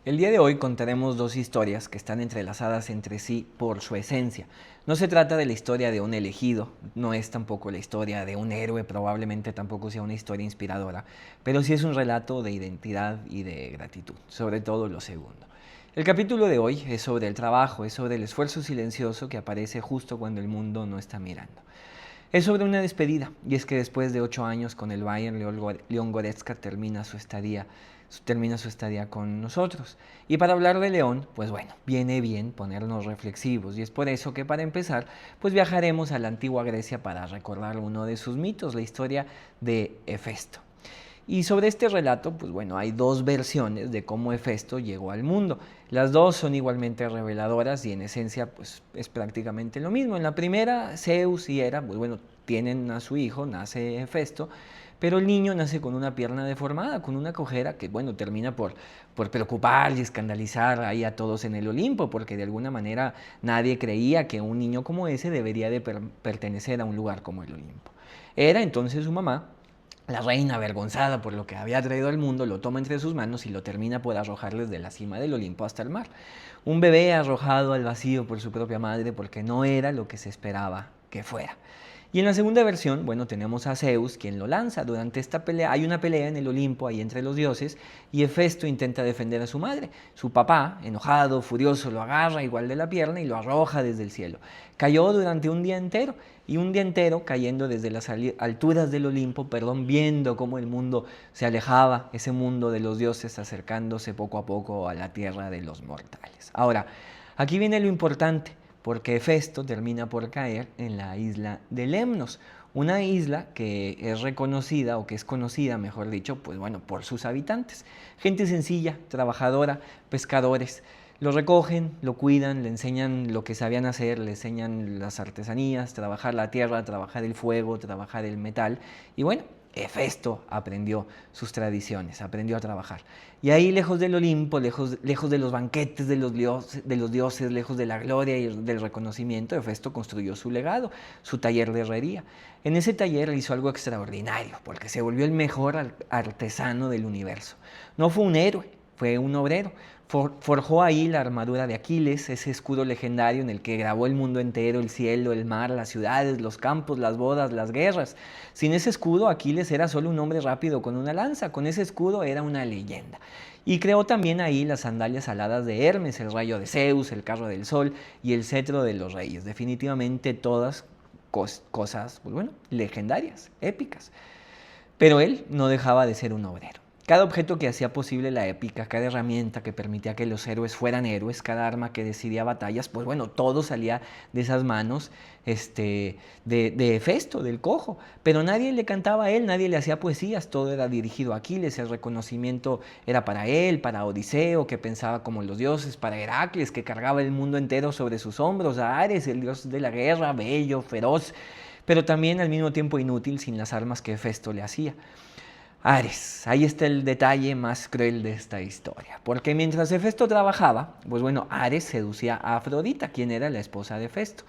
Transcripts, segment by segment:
El día de hoy contaremos dos historias que están entrelazadas entre sí por su esencia. No se trata de la historia de un elegido, no es tampoco la historia de un héroe, probablemente tampoco sea una historia inspiradora, pero sí es un relato de identidad y de gratitud, sobre todo lo segundo. El capítulo de hoy es sobre el trabajo, es sobre el esfuerzo silencioso que aparece justo cuando el mundo no está mirando. Es sobre una despedida, y es que después de 8 años con el Bayern, León Goretzka termina su estadía con nosotros. Y para hablar de León, pues bueno, viene bien ponernos reflexivos, y es por eso que para empezar, pues viajaremos a la antigua Grecia para recordar uno de sus mitos, la historia de Hefesto. Y sobre este relato, pues bueno, hay dos versiones de cómo Hefesto llegó al mundo. Las dos son igualmente reveladoras y en esencia pues es prácticamente lo mismo. En la primera, Zeus y Hera, pues bueno, tienen a su hijo, nace Hefesto, pero el niño nace con una pierna deformada, con una cojera que, bueno, termina por preocupar y escandalizar ahí a todos en el Olimpo, porque de alguna manera nadie creía que un niño como ese debería de pertenecer a un lugar como el Olimpo. Hera, entonces su mamá, la reina, avergonzada por lo que había traído al mundo, lo toma entre sus manos y lo termina por arrojarles de la cima del Olimpo hasta el mar. Un bebé arrojado al vacío por su propia madre porque no era lo que se esperaba que fuera. Y en la segunda versión, bueno, tenemos a Zeus quien lo lanza. Durante esta pelea, hay una pelea en el Olimpo, ahí entre los dioses, y Hefesto intenta defender a su madre. Su papá, enojado, furioso, lo agarra igual de la pierna y lo arroja desde el cielo. Cayó durante un día entero, y un día entero cayendo desde las alturas del Olimpo, viendo cómo el mundo se alejaba, ese mundo de los dioses acercándose poco a poco a la tierra de los mortales. Ahora, aquí viene lo importante, porque Hefesto termina por caer en la isla de Lemnos, una isla que es reconocida, o que es conocida, mejor dicho, pues bueno, por sus habitantes. Gente sencilla, trabajadora, pescadores. Lo recogen, lo cuidan, le enseñan lo que sabían hacer, le enseñan las artesanías, trabajar la tierra, trabajar el fuego, trabajar el metal. Y bueno, Hefesto aprendió sus tradiciones, aprendió a trabajar. Y ahí, lejos del Olimpo, lejos de los banquetes de los dioses, lejos de la gloria y del reconocimiento, Hefesto construyó su legado, su taller de herrería. En ese taller hizo algo extraordinario, porque se volvió el mejor artesano del universo. No fue un héroe, fue un obrero. Forjó ahí la armadura de Aquiles, ese escudo legendario en el que grabó el mundo entero, el cielo, el mar, las ciudades, los campos, las bodas, las guerras. Sin ese escudo, Aquiles era solo un hombre rápido con una lanza. Con ese escudo era una leyenda. Y creó también ahí las sandalias aladas de Hermes, el rayo de Zeus, el carro del sol y el cetro de los reyes. Definitivamente todas cosas, pues bueno, legendarias, épicas. Pero él no dejaba de ser un obrero. Cada objeto que hacía posible la épica, cada herramienta que permitía que los héroes fueran héroes, cada arma que decidía batallas, pues bueno, todo salía de esas manos de Hefesto, del cojo. Pero nadie le cantaba a él, nadie le hacía poesías, todo era dirigido a Aquiles, el reconocimiento era para él, para Odiseo, que pensaba como los dioses, para Heracles, que cargaba el mundo entero sobre sus hombros, a Ares, el dios de la guerra, bello, feroz, pero también al mismo tiempo inútil sin las armas que Hefesto le hacía. Ares, ahí está el detalle más cruel de esta historia, porque mientras Hefesto trabajaba, pues bueno, Ares seducía a Afrodita, quien era la esposa de Hefesto.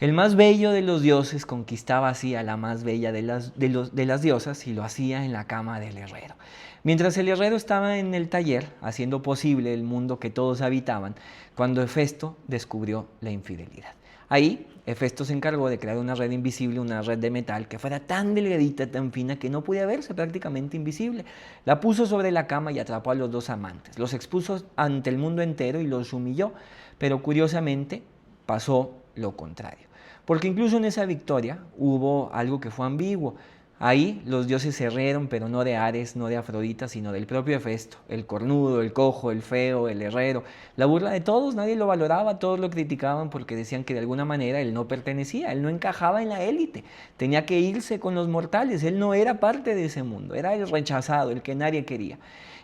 El más bello de los dioses conquistaba así a la más bella de las diosas y lo hacía en la cama del herrero. Mientras el herrero estaba en el taller, haciendo posible el mundo que todos habitaban, cuando Hefesto descubrió la infidelidad. Ahí, Hefesto se encargó de crear una red invisible, una red de metal que fuera tan delgadita, tan fina, que no podía verse, prácticamente invisible. La puso sobre la cama y atrapó a los dos amantes. Los expuso ante el mundo entero y los humilló, pero curiosamente pasó lo contrario. Porque incluso en esa victoria hubo algo que fue ambiguo. Ahí los dioses se rieron, pero no de Ares, no de Afrodita, sino del propio Hefesto, el cornudo, el cojo, el feo, el herrero. La burla de todos, nadie lo valoraba, todos lo criticaban porque decían que de alguna manera él no pertenecía, él no encajaba en la élite, tenía que irse con los mortales, él no era parte de ese mundo, era el rechazado, el que nadie quería.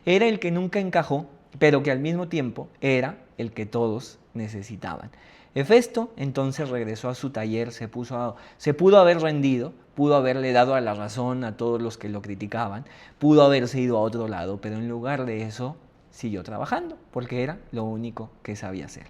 Era el que nunca encajó, pero que al mismo tiempo era el que todos necesitaban. Hefesto entonces regresó a su taller, se pudo haber rendido, pudo haberle dado a la razón a todos los que lo criticaban, pudo haberse ido a otro lado, pero en lugar de eso siguió trabajando, porque era lo único que sabía hacer.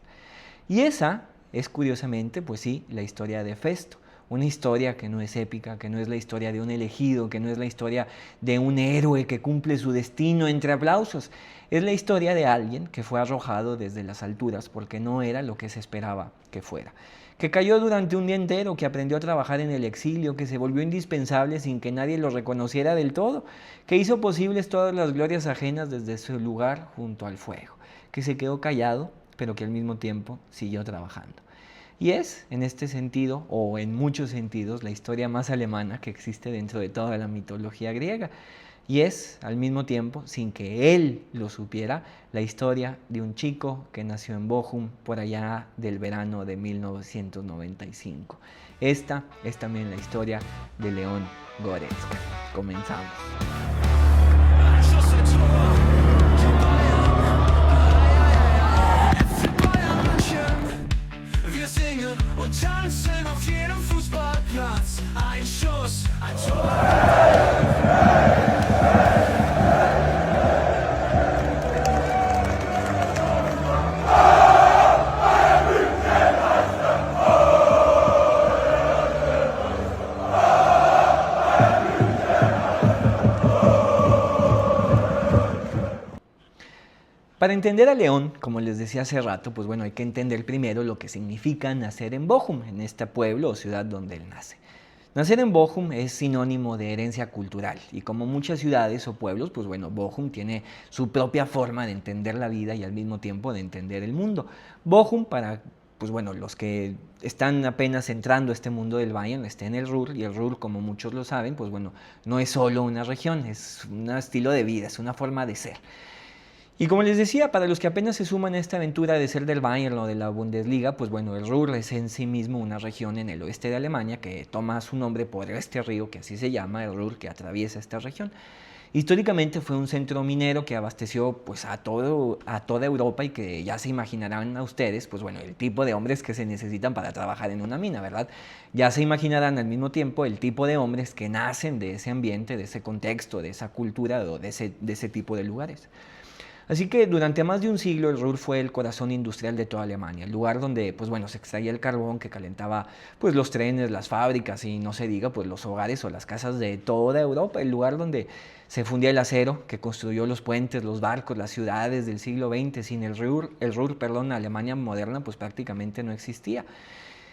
Y esa es curiosamente, pues sí, la historia de Hefesto, una historia que no es épica, que no es la historia de un elegido, que no es la historia de un héroe que cumple su destino entre aplausos. Es la historia de alguien que fue arrojado desde las alturas porque no era lo que se esperaba que fuera, que cayó durante un día entero, que aprendió a trabajar en el exilio, que se volvió indispensable sin que nadie lo reconociera del todo, que hizo posibles todas las glorias ajenas desde su lugar junto al fuego, que se quedó callado, pero que al mismo tiempo siguió trabajando. Y es, en este sentido, o en muchos sentidos, la historia más alemana que existe dentro de toda la mitología griega. Y es, al mismo tiempo, sin que él lo supiera, la historia de un chico que nació en Bochum por allá del verano de 1995. Esta es también la historia de León Goretzka. Comenzamos. Und tanzen auf jedem Fußballplatz. Ein Schuss, ein Tor. Para entender a León, como les decía hace rato, pues bueno, hay que entender primero lo que significa nacer en Bochum, en este pueblo o ciudad donde él nace. Nacer en Bochum es sinónimo de herencia cultural y como muchas ciudades o pueblos, pues bueno, Bochum tiene su propia forma de entender la vida y al mismo tiempo de entender el mundo. Bochum, para pues bueno, los que están apenas entrando a este mundo del Bayern, está en el Ruhr, y el Ruhr, como muchos lo saben, pues bueno, no es solo una región, es un estilo de vida, es una forma de ser. Y como les decía, para los que apenas se suman a esta aventura de ser del Bayern o de la Bundesliga, pues bueno, el Ruhr es en sí mismo una región en el oeste de Alemania que toma su nombre por este río, que así se llama, el Ruhr, que atraviesa esta región. Históricamente fue un centro minero que abasteció pues a toda Europa y que ya se imaginarán a ustedes, pues bueno, el tipo de hombres que se necesitan para trabajar en una mina, ¿verdad? Ya se imaginarán al mismo tiempo el tipo de hombres que nacen de ese ambiente, de ese contexto, de esa cultura o de ese tipo de lugares. Así que durante más de un siglo el Ruhr fue el corazón industrial de toda Alemania, el lugar donde pues bueno, se extraía el carbón que calentaba pues los trenes, las fábricas y no se diga pues los hogares o las casas de toda Europa, el lugar donde se fundía el acero que construyó los puentes, los barcos, las ciudades del siglo XX. Sin el Ruhr, la Alemania moderna pues prácticamente no existía.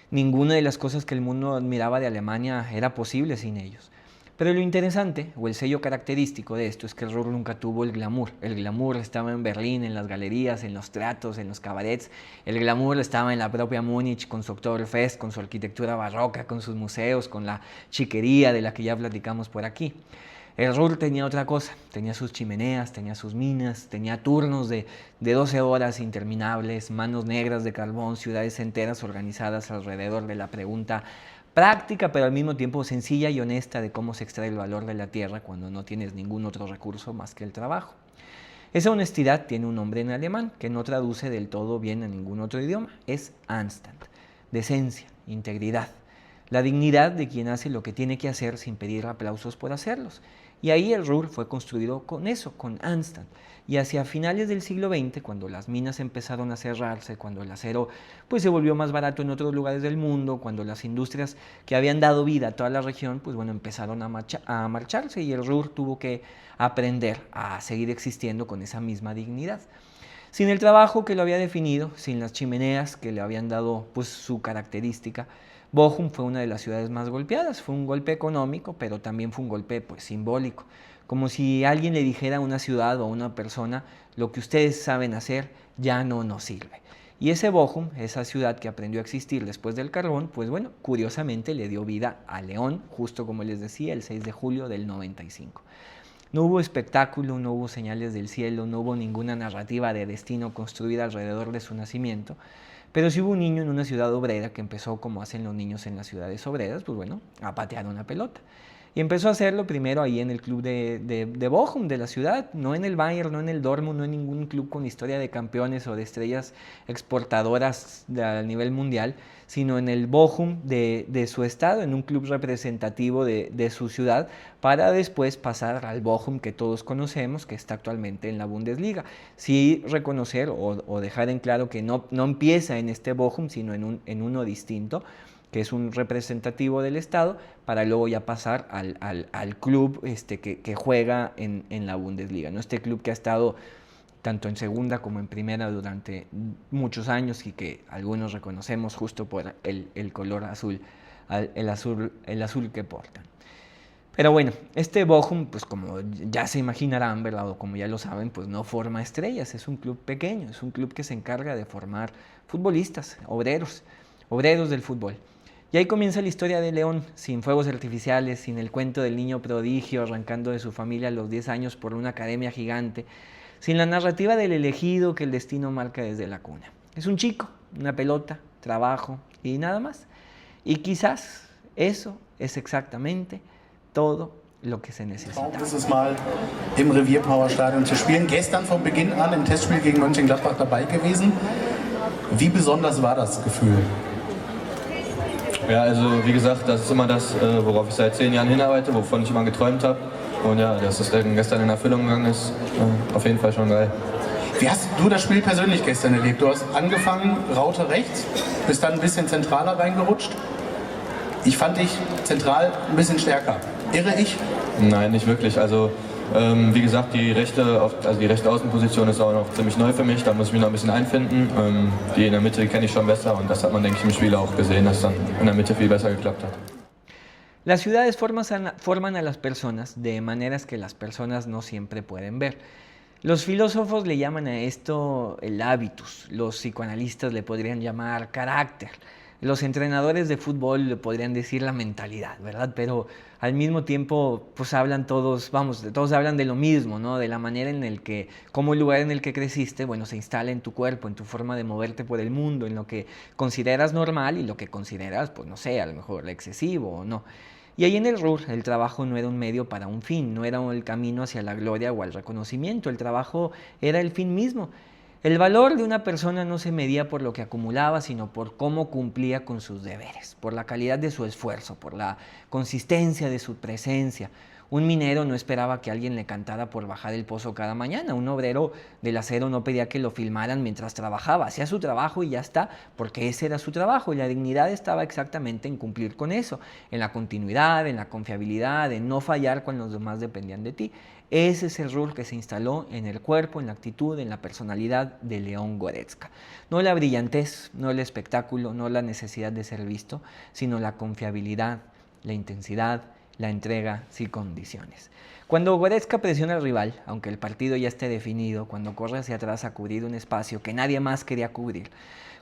Ninguna de las cosas que el mundo admiraba de Alemania era posible sin ellos. Pero lo interesante, o el sello característico de esto, es que el Ruhr nunca tuvo el glamour. El glamour estaba en Berlín, en las galerías, en los teatros, en los cabarets. El glamour estaba en la propia Múnich, con su Oktoberfest, con su arquitectura barroca, con sus museos, con la chiquería de la que ya platicamos por aquí. El Ruhr tenía otra cosa, tenía sus chimeneas, tenía sus minas, tenía turnos de 12 horas interminables, manos negras de carbón, ciudades enteras organizadas alrededor de la pregunta práctica, pero al mismo tiempo sencilla y honesta de cómo se extrae el valor de la tierra cuando no tienes ningún otro recurso más que el trabajo. Esa honestidad tiene un nombre en alemán que no traduce del todo bien a ningún otro idioma, es Anstand, decencia, integridad, la dignidad de quien hace lo que tiene que hacer sin pedir aplausos por hacerlos. Y ahí el Ruhr fue construido con eso, con Anstand. Y hacia finales del siglo XX, cuando las minas empezaron a cerrarse, cuando el acero pues, se volvió más barato en otros lugares del mundo, cuando las industrias que habían dado vida a toda la región, pues bueno, empezaron a marcharse y el Ruhr tuvo que aprender a seguir existiendo con esa misma dignidad. Sin el trabajo que lo había definido, sin las chimeneas que le habían dado pues, su característica, Bochum fue una de las ciudades más golpeadas. Fue un golpe económico, pero también fue un golpe pues, simbólico. Como si alguien le dijera a una ciudad o a una persona, lo que ustedes saben hacer ya no nos sirve. Y ese Bochum, esa ciudad que aprendió a existir después del carbón, pues bueno, curiosamente le dio vida a León, justo como les decía, el 6 de julio del 95. No hubo espectáculo, no hubo señales del cielo, no hubo ninguna narrativa de destino construida alrededor de su nacimiento, pero sí hubo un niño en una ciudad obrera que empezó, como hacen los niños en las ciudades obreras, pues bueno, a patear una pelota. Y empezó a hacerlo primero ahí en el club de Bochum, de la ciudad, no en el Bayern, no en el Dortmund, no en ningún club con historia de campeones o de estrellas exportadoras a nivel mundial, sino en el Bochum de su estado, en un club representativo de su ciudad, para después pasar al Bochum que todos conocemos, que está actualmente en la Bundesliga. Sí reconocer o dejar en claro que no empieza en este Bochum, sino en uno distinto, que es un representativo del estado, para luego ya pasar al club que juega en la Bundesliga, ¿no? Este club que ha estado tanto en segunda como en primera durante muchos años y que algunos reconocemos justo por el color azul, el azul que portan. Pero bueno, este Bochum, pues como ya se imaginarán, ¿verdad? O como ya lo saben, pues no forma estrellas, es un club pequeño, es un club que se encarga de formar futbolistas, obreros del fútbol. Y ahí comienza la historia de León, sin fuegos artificiales, sin el cuento del niño prodigio arrancando de su familia a los 10 años por una academia gigante, sin la narrativa del elegido que el destino marca desde la cuna. Es un chico, una pelota, trabajo y nada más. Y quizás eso es exactamente todo lo que se necesita. Dieses Mal im Revierpower-Stadion zu spielen. Gestern von Beginn an im Testspiel gegen Mönchengladbach dabei gewesen. Wie besonders war das Gefühl? Ja, also wie gesagt, das ist immer das, worauf ich seit 10 Jahren hinarbeite, wovon ich immer geträumt habe. Und ja, dass das gestern in Erfüllung gegangen ist, auf jeden Fall schon geil. Wie hast du das Spiel persönlich gestern erlebt? Du hast angefangen, Raute rechts, bist dann ein bisschen zentraler reingerutscht. Ich fand dich zentral ein bisschen stärker. Irre ich? Nein, nicht wirklich. Also wie gesagt, die rechte Außenposition ist auch noch ziemlich neu für mich. Da muss ich mich noch ein bisschen einfinden. Die in der Mitte kenne ich schon besser und das hat man, denke ich, im Spiel auch gesehen, dass dann in der Mitte viel besser geklappt hat. Las ciudades forman a las personas de maneras que las personas no siempre pueden ver. Los filósofos le llaman a esto el hábitus, los psicoanalistas le podrían llamar carácter, los entrenadores de fútbol le podrían decir la mentalidad, ¿verdad? Pero al mismo tiempo, pues hablan todos hablan de lo mismo, ¿no? De la manera en el que, como el lugar en el que creciste, bueno, se instala en tu cuerpo, en tu forma de moverte por el mundo, en lo que consideras normal y lo que consideras, pues no sé, a lo mejor excesivo o no. Y ahí en el RUR el trabajo no era un medio para un fin, no era el camino hacia la gloria o al reconocimiento, el trabajo era el fin mismo. El valor de una persona no se medía por lo que acumulaba, sino por cómo cumplía con sus deberes, por la calidad de su esfuerzo, por la consistencia de su presencia. Un minero no esperaba que alguien le cantara por bajar el pozo cada mañana. Un obrero del acero no pedía que lo filmaran mientras trabajaba. Hacía su trabajo y ya está, porque ese era su trabajo. Y la dignidad estaba exactamente en cumplir con eso, en la continuidad, en la confiabilidad, en no fallar cuando los demás dependían de ti. Ese es el rol que se instaló en el cuerpo, en la actitud, en la personalidad de León Goretzka. No la brillantez, no el espectáculo, no la necesidad de ser visto, sino la confiabilidad, la intensidad, la entrega sin condiciones. Cuando Goretzka presiona al rival, aunque el partido ya esté definido, cuando corre hacia atrás a cubrir un espacio que nadie más quería cubrir,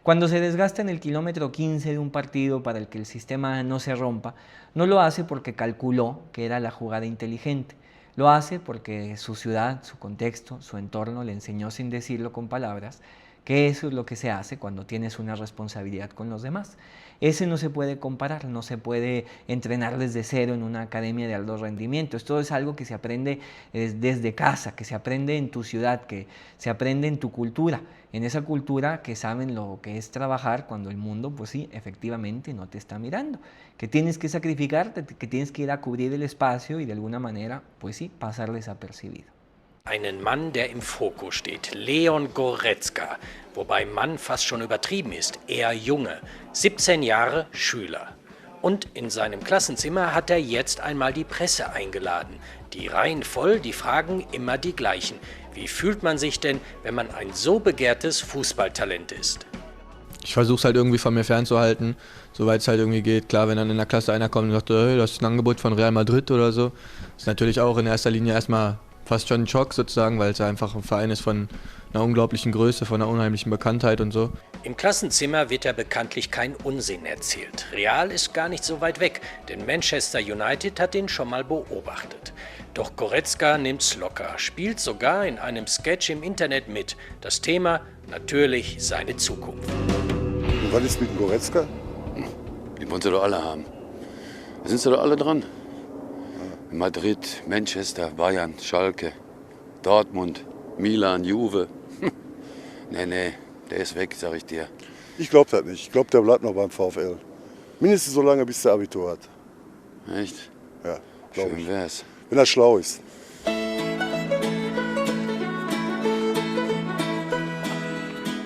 cuando se desgasta en el kilómetro 15 de un partido para el que el sistema no se rompa, no lo hace porque calculó que era la jugada inteligente. Lo hace porque su ciudad, su contexto, su entorno le enseñó sin decirlo con palabras que eso es lo que se hace cuando tienes una responsabilidad con los demás. Ese no se puede comparar, no se puede entrenar desde cero en una academia de alto rendimiento. Esto es algo que se aprende desde casa, que se aprende en tu ciudad, que se aprende en tu cultura, en esa cultura que saben lo que es trabajar cuando el mundo, pues sí, efectivamente no te está mirando, que tienes que sacrificarte, que tienes que ir a cubrir el espacio y de alguna manera, pues sí, pasar desapercibido. Einen Mann, der im Fokus steht, Leon Goretzka, wobei Mann fast schon übertrieben ist, eher Junge, 17 Jahre Schüler. Und in seinem Klassenzimmer hat er jetzt einmal die Presse eingeladen. Die Reihen voll, die Fragen immer die gleichen. Wie fühlt man sich denn, wenn man ein so begehrtes Fußballtalent ist? Ich versuche es halt irgendwie von mir fernzuhalten, soweit es halt irgendwie geht. Klar, wenn dann in der Klasse einer kommt und sagt, hey, das ist ein Angebot von Real Madrid oder so, ist natürlich auch in erster Linie erstmal fast schon ein Schock sozusagen, weil es einfach ein Verein ist von einer unglaublichen Größe, von einer unheimlichen Bekanntheit und so. Im Klassenzimmer wird er bekanntlich kein Unsinn erzählt. Real ist gar nicht so weit weg, denn Manchester United hat ihn schon mal beobachtet. Doch Goretzka nimmt's locker, spielt sogar in einem Sketch im Internet mit. Das Thema natürlich seine Zukunft. Und was ist mit dem Goretzka? Den wollen sie doch alle haben. Da sind sie doch alle dran. Madrid, Manchester, Bayern, Schalke, Dortmund, Milan, Juve. Nee, der ist weg, sag ich dir. Ich glaube das nicht. Ich glaube, der bleibt noch beim VfL. Mindestens so lange, bis der Abitur hat. Echt? Ja, glaube ich. Schön wär's. Wenn er schlau ist.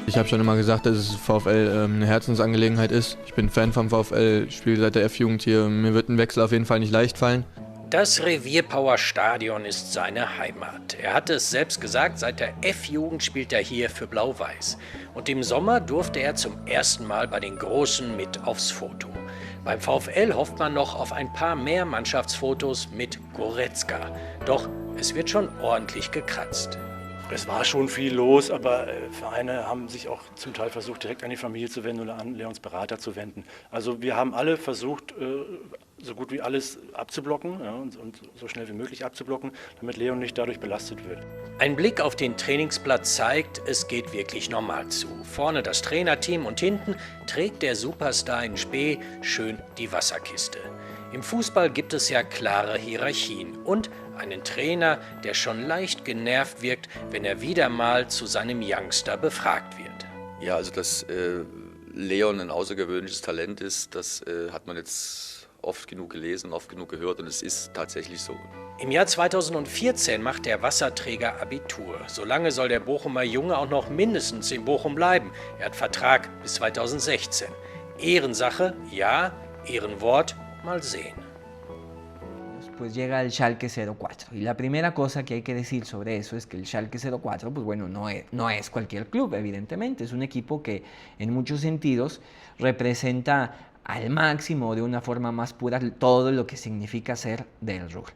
Ich habe schon immer gesagt, dass es VfL eine Herzensangelegenheit ist. Ich bin Fan vom VfL, spiele seit der F-Jugend hier. Mir wird ein Wechsel auf jeden Fall nicht leicht fallen. Das Revierpower-Stadion ist seine Heimat. Er hatte es selbst gesagt, seit der F-Jugend spielt er hier für Blau-Weiß. Und im Sommer durfte er zum ersten Mal bei den Großen mit aufs Foto. Beim VfL hofft man noch auf ein paar mehr Mannschaftsfotos mit Goretzka. Doch es wird schon ordentlich gekratzt. Es war schon viel los, aber Vereine haben sich auch zum Teil versucht, direkt an die Familie zu wenden oder an Leons Berater zu wenden. Also wir haben alle versucht, so gut wie alles abzublocken, ja, und so schnell wie möglich abzublocken, damit Leon nicht dadurch belastet wird. Ein Blick auf den Trainingsplatz zeigt, es geht wirklich normal zu. Vorne das Trainerteam und hinten trägt der Superstar in Spee schön die Wasserkiste. Im Fußball gibt es ja klare Hierarchien und einen Trainer, der schon leicht genervt wirkt, wenn er wieder mal zu seinem Youngster befragt wird. Ja, also dass Leon ein außergewöhnliches Talent ist, das hat man jetzt oft genug gelesen, oft genug gehört und es ist tatsächlich so. Im Jahr 2014 macht der Wasserträger Abitur. Solange soll der Bochumer Junge auch noch mindestens in Bochum bleiben. Er hat Vertrag bis 2016. Ehrensache, ja, Ehrenwort, mal sehen. Pues llega el Schalke 04. Y la primera cosa que hay que decir sobre eso es que el Schalke 04, pues bueno, no es cualquier club, evidentemente. Es un equipo que en muchos sentidos representa al máximo, de una forma más pura, todo lo que significa ser del Ruhr.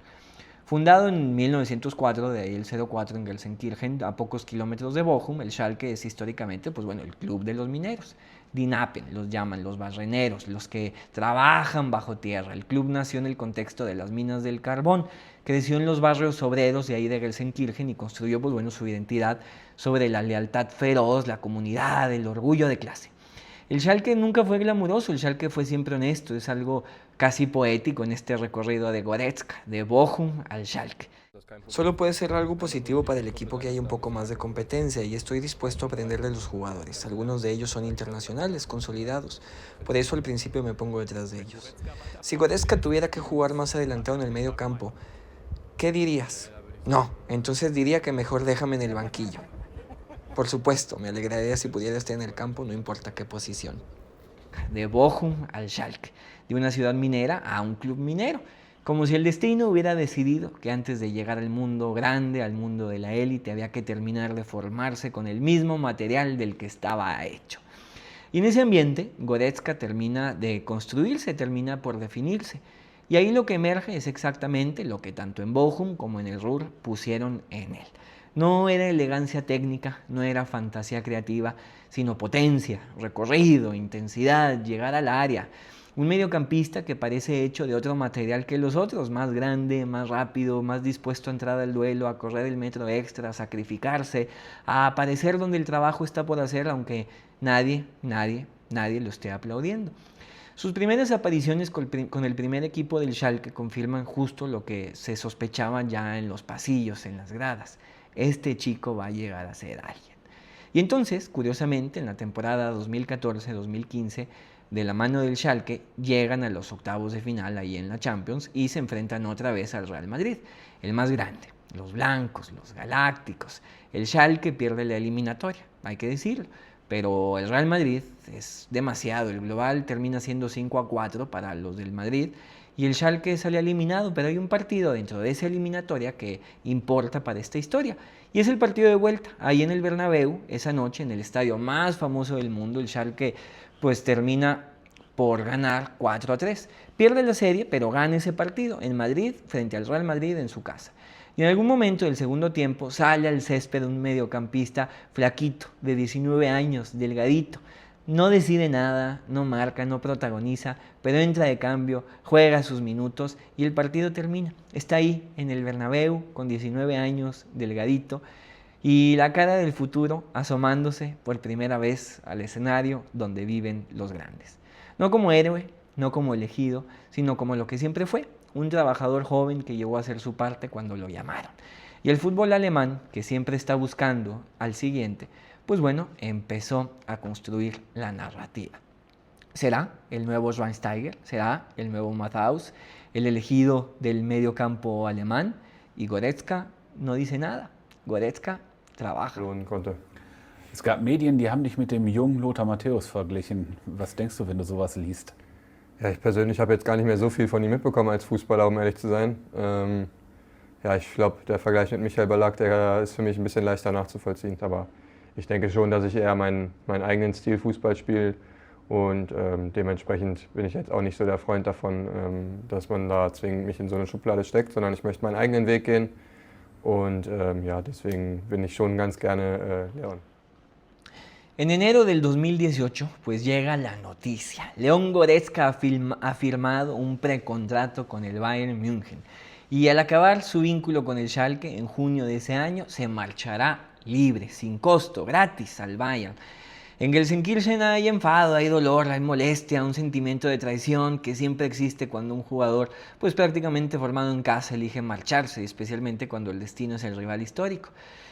Fundado en 1904, de ahí el 04 en Gelsenkirchen, a pocos kilómetros de Bochum, el Schalke es históricamente, pues bueno, el club de los mineros. Die Knappen los llaman, los barreneros, los que trabajan bajo tierra. El club nació en el contexto de las minas del carbón, creció en los barrios obreros de ahí de Gelsenkirchen y construyó, pues bueno, su identidad sobre la lealtad feroz, la comunidad, el orgullo de clase. El Schalke nunca fue glamuroso, el Schalke fue siempre honesto, es algo casi poético en este recorrido de Goretzka, de Bochum al Schalke. Solo puede ser algo positivo para el equipo que haya un poco más de competencia y estoy dispuesto a aprender de los jugadores. Algunos de ellos son internacionales, consolidados. Por eso al principio me pongo detrás de ellos. Si Goretzka tuviera que jugar más adelantado en el medio campo, ¿qué dirías? No, entonces diría que mejor déjame en el banquillo. Por supuesto, me alegraría si pudiera estar en el campo, no importa qué posición. De Bochum al Schalke, de una ciudad minera a un club minero. Como si el destino hubiera decidido que antes de llegar al mundo grande, al mundo de la élite, había que terminar de formarse con el mismo material del que estaba hecho. Y en ese ambiente, Goretzka termina de construirse, termina por definirse. Y ahí lo que emerge es exactamente lo que tanto en Bochum como en el Ruhr pusieron en él. No era elegancia técnica, no era fantasía creativa, sino potencia, recorrido, intensidad, llegar al área. Un mediocampista que parece hecho de otro material que los otros, más grande, más rápido, más dispuesto a entrar al duelo, a correr el metro extra, a sacrificarse, a aparecer donde el trabajo está por hacer, aunque nadie lo esté aplaudiendo. Sus primeras apariciones con el primer equipo del Schalke confirman justo lo que se sospechaba ya en los pasillos, en las gradas. Este chico va a llegar a ser alguien. Y entonces, curiosamente, en la temporada 2014-2015, de la mano del Schalke, llegan a los octavos de final ahí en la Champions y se enfrentan otra vez al Real Madrid, el más grande, los blancos, los galácticos. El Schalke pierde la eliminatoria, hay que decirlo, pero el Real Madrid es demasiado, el global termina siendo 5-4 para los del Madrid y el Schalke sale eliminado, pero hay un partido dentro de esa eliminatoria que importa para esta historia. Y es el partido de vuelta, ahí en el Bernabéu, esa noche, en el estadio más famoso del mundo, el Schalke pues termina por ganar 4-3. Pierde la serie, pero gana ese partido en Madrid, frente al Real Madrid en su casa. Y en algún momento del segundo tiempo sale al césped un mediocampista flaquito, de 19 años, delgadito. No decide nada, no marca, no protagoniza, pero entra de cambio, juega sus minutos y el partido termina. Está ahí en el Bernabéu con 19 años, delgadito, y la cara del futuro asomándose por primera vez al escenario donde viven los grandes. No como héroe, no como elegido, sino como lo que siempre fue, un trabajador joven que llegó a hacer su parte cuando lo llamaron. Y el fútbol alemán, que siempre está buscando al siguiente, pues bueno, empezó a construir la narrativa. ¿Será el nuevo Schweinsteiger? ¿Será el nuevo Matthaus? El elegido del medio campo alemán. Y Goretzka no dice nada. Goretzka trabaja. Es gab Medien, die haben dich mit dem jungen Lothar Matthäus verglichen. Was denkst du, wenn du sowas liest? Ja, ich persönlich habe jetzt gar nicht mehr so viel von ihm mitbekommen als Fußballer, um ehrlich zu sein. Ja, ich glaube, der Vergleich mit Michael Ballack, der ist für mich ein bisschen leichter nachzuvollziehen. Aber ich denke schon, dass ich eher meinen eigenen Stil Fußball spiele. Und dementsprechend bin ich jetzt auch nicht so der Freund davon, dass man da zwingend mich in so eine Schublade steckt, sondern ich möchte meinen eigenen Weg gehen. Und ja, deswegen bin ich schon ganz gerne Leon. En enero del 2018, pues llega la noticia. León Goretzka ha firmado un precontrato con el Bayern München. Y al acabar su vínculo con el Schalke en junio de ese año, se marchará libre, sin costo, gratis al Bayern. En Gelsenkirchen hay enfado, hay dolor, hay molestia, un sentimiento de traición que siempre existe cuando un jugador, pues prácticamente formado en casa, elige marcharse, especialmente cuando el destino es el rival histórico.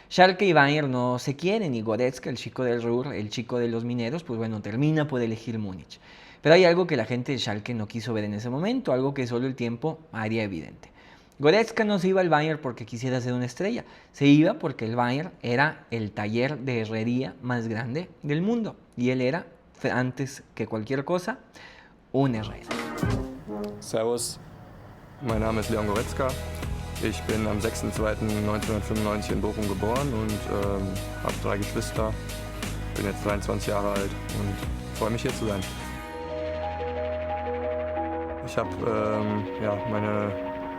Schalke y Bayern no se quieren y Goretzka, el chico del Ruhr, el chico de los mineros, pues bueno, termina por elegir Múnich. Pero hay algo que la gente de Schalke no quiso ver en ese momento, algo que solo el tiempo haría evidente. Goretzka no se iba al Bayern porque quisiera ser una estrella, se iba porque el Bayern era el taller de herrería más grande del mundo y él era, antes que cualquier cosa, un herrero. Servus, mein Name ist Leon Goretzka. Ich bin am 6.2.1995 in Bochum geboren und habe 3 Geschwister. Bin jetzt 23 Jahre alt und freue mich hier zu sein. Ich habe ja, meine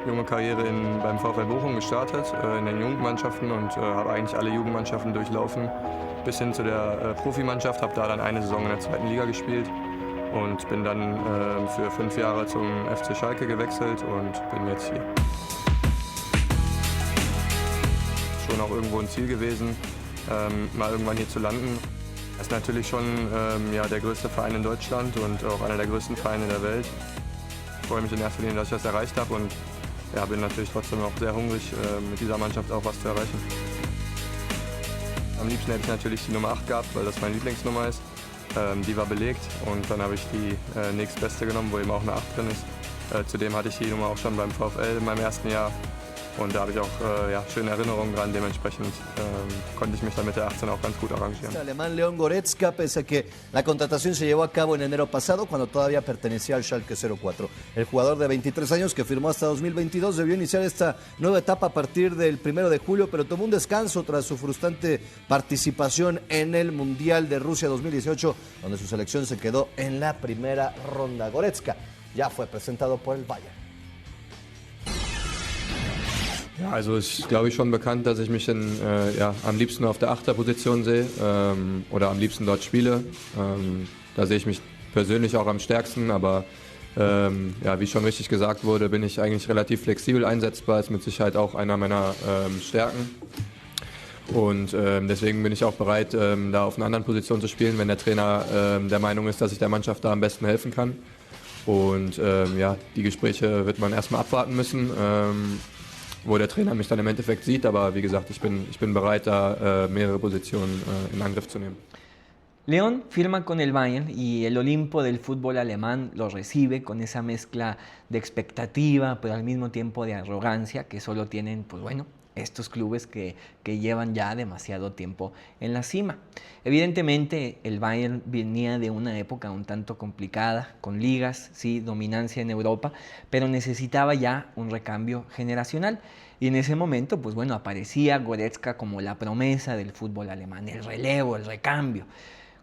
junge Karriere beim VfL Bochum gestartet, in den Jugendmannschaften und habe eigentlich alle Jugendmannschaften durchlaufen. Bis hin zu der Profimannschaft, habe da dann eine Saison in der 2. Liga gespielt und bin dann für 5 Jahre zum FC Schalke gewechselt und bin jetzt hier. Schon auch irgendwo ein Ziel gewesen, mal irgendwann hier zu landen. Das ist natürlich schon ja, der größte Verein in Deutschland und auch einer der größten Vereine der Welt. Ich freue mich in erster Linie, dass ich das erreicht habe und ja, bin natürlich trotzdem auch sehr hungrig, mit dieser Mannschaft auch was zu erreichen. Am liebsten hätte ich natürlich die Nummer 8 gehabt, weil das meine Lieblingsnummer ist. Die war belegt und dann habe ich die nächstbeste genommen, wo eben auch eine 8 drin ist. Zudem hatte ich die Nummer auch schon beim VfL in meinem ersten Jahr. Und da habe ich auch ja, schöne Erinnerungen dran, dementsprechend konnte ich mich dann mit der 18 auch ganz gut arrangieren. El alemán León Goretzka, pese a que la contratación se llevó a cabo en enero pasado, cuando todavía pertenecía al Schalke 04. El jugador de 23 años que firmó hasta 2022 debió iniciar esta nueva etapa a partir del 1 de julio, pero tomó un descanso tras su frustrante participación en el Mundial de Rusia 2018, donde su selección se quedó en la primera ronda. Goretzka ya fue presentado por el Bayern. Ja, also ist, glaube ich, schon bekannt, dass ich mich ja, am liebsten auf der 8er-Position sehe oder am liebsten dort spiele. Da sehe ich mich persönlich auch am stärksten, aber ja, wie schon richtig gesagt wurde, bin ich eigentlich relativ flexibel einsetzbar, ist mit Sicherheit auch einer meiner Stärken. Und deswegen bin ich auch bereit, da auf einer anderen Position zu spielen, wenn der Trainer der Meinung ist, dass ich der Mannschaft da am besten helfen kann. Und ja, die Gespräche wird man erstmal abwarten müssen. Wo der Trainer mich dann im Endeffekt sieht, aber wie gesagt, ich bin bereit, da mehrere Positionen in Angriff zu nehmen. León firma con el Bayern y el Olimpo del fútbol alemán lo recibe con esa mezcla de expectativa, pero al mismo tiempo de arrogancia que solo tienen, pues bueno, estos clubes que llevan ya demasiado tiempo en la cima. Evidentemente el Bayern venía de una época un tanto complicada, con ligas, sí, dominancia en Europa, pero necesitaba ya un recambio generacional. Y en ese momento, pues bueno, aparecía Goretzka como la promesa del fútbol alemán, el relevo, el recambio.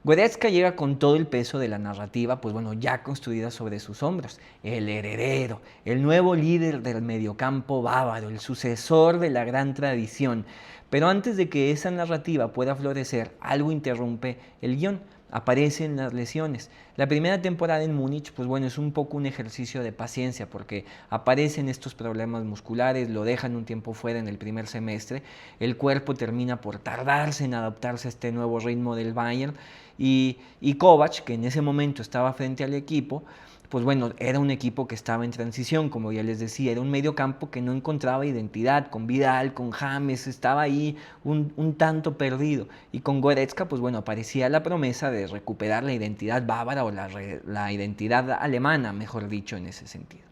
Goretzka llega con todo el peso de la narrativa, pues bueno, ya construida sobre sus hombros. El heredero, el nuevo líder del mediocampo bávaro, el sucesor de la gran tradición. Pero antes de que esa narrativa pueda florecer, algo interrumpe el guión. Aparecen las lesiones. La primera temporada en Múnich, pues bueno, es un poco un ejercicio de paciencia porque aparecen estos problemas musculares, lo dejan un tiempo fuera en el primer semestre, el cuerpo termina por tardarse en adaptarse a este nuevo ritmo del Bayern y Kovac, que en ese momento estaba frente al equipo, pues bueno, era un equipo que estaba en transición, como ya les decía, era un mediocampo que no encontraba identidad, con Vidal, con James, estaba ahí un tanto perdido. Y con Goretzka, pues bueno, aparecía la promesa de recuperar la identidad bávara o la identidad alemana, mejor dicho, en ese sentido.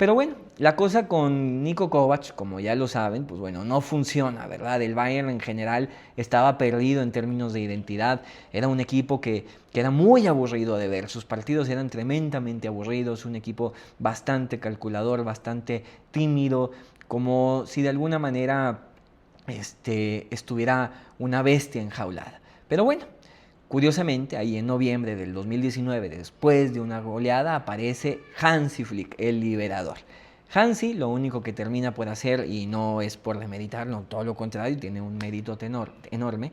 Pero bueno, la cosa con Niko Kovac, como ya lo saben, pues bueno, no funciona, ¿verdad? El Bayern en general estaba perdido en términos de identidad. Era un equipo que era muy aburrido de ver. Sus partidos eran tremendamente aburridos. Un equipo bastante calculador, bastante tímido, como si de alguna manera estuviera una bestia enjaulada. Pero bueno, curiosamente, ahí en noviembre del 2019, después de una goleada, aparece Hansi Flick, el liberador. Hansi lo único que termina por hacer, y no es por demeritar, no, todo lo contrario, tiene un mérito enorme,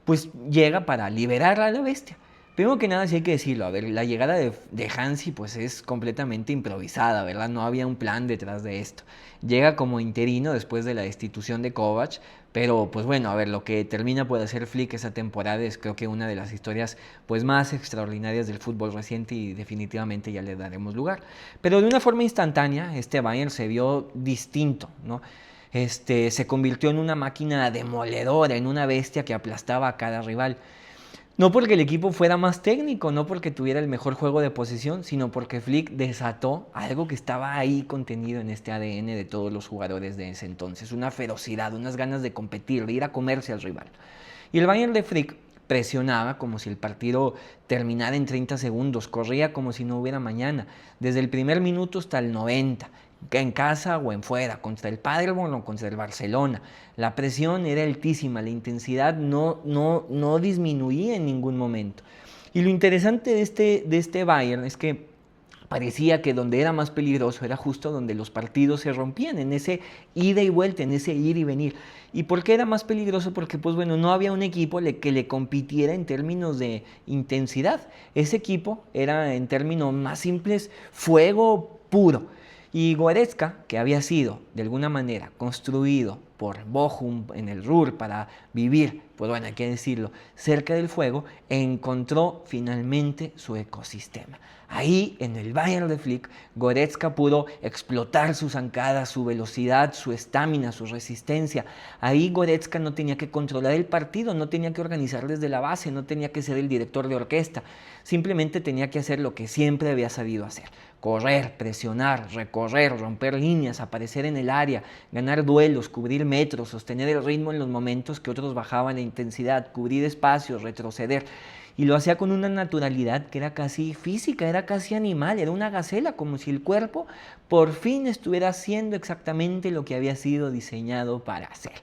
pues llega para liberar a la bestia. Primero que nada, sí hay que decirlo, a ver, la llegada de Hansi pues es completamente improvisada, ¿verdad? No había un plan detrás de esto. Llega como interino después de la destitución de Kovac, pero pues bueno, a ver, lo que termina por hacer Flick esa temporada es creo que una de las historias pues más extraordinarias del fútbol reciente y definitivamente ya le daremos lugar. Pero de una forma instantánea, este Bayern se vio distinto, ¿no? Se convirtió en una máquina demoledora, en una bestia que aplastaba a cada rival. No porque el equipo fuera más técnico, no porque tuviera el mejor juego de posesión, sino porque Flick desató algo que estaba ahí contenido en este ADN de todos los jugadores de ese entonces. Una ferocidad, unas ganas de competir, de ir a comerse al rival. Y el Bayern de Flick presionaba como si el partido terminara en 30 segundos, corría como si no hubiera mañana, desde el primer minuto hasta el 90. En casa o en fuera, contra el Paderborn o contra el Barcelona. La presión era altísima, la intensidad no disminuía en ningún momento. Y lo interesante de este Bayern es que parecía que donde era más peligroso era justo donde los partidos se rompían, en ese ida y vuelta, en ese ir y venir. ¿Y por qué era más peligroso? Porque pues bueno, no había un equipo que le compitiera en términos de intensidad. Ese equipo era, en términos más simples, fuego puro. Y Goretzka, que había sido de alguna manera construido por Bochum en el Ruhr para vivir, pues bueno, hay que decirlo, cerca del fuego, encontró finalmente su ecosistema. Ahí, en el Bayern de Flick, Goretzka pudo explotar sus zancadas, su velocidad, su estamina, su resistencia. Ahí Goretzka no tenía que controlar el partido, no tenía que organizar desde la base, no tenía que ser el director de orquesta. Simplemente tenía que hacer lo que siempre había sabido hacer. Correr, presionar, recorrer, romper líneas, aparecer en el área, ganar duelos, cubrir metros, sostener el ritmo en los momentos que otros bajaban la intensidad, cubrir espacios, retroceder. Y lo hacía con una naturalidad que era casi física, era casi animal, era una gacela, como si el cuerpo por fin estuviera haciendo exactamente lo que había sido diseñado para hacer.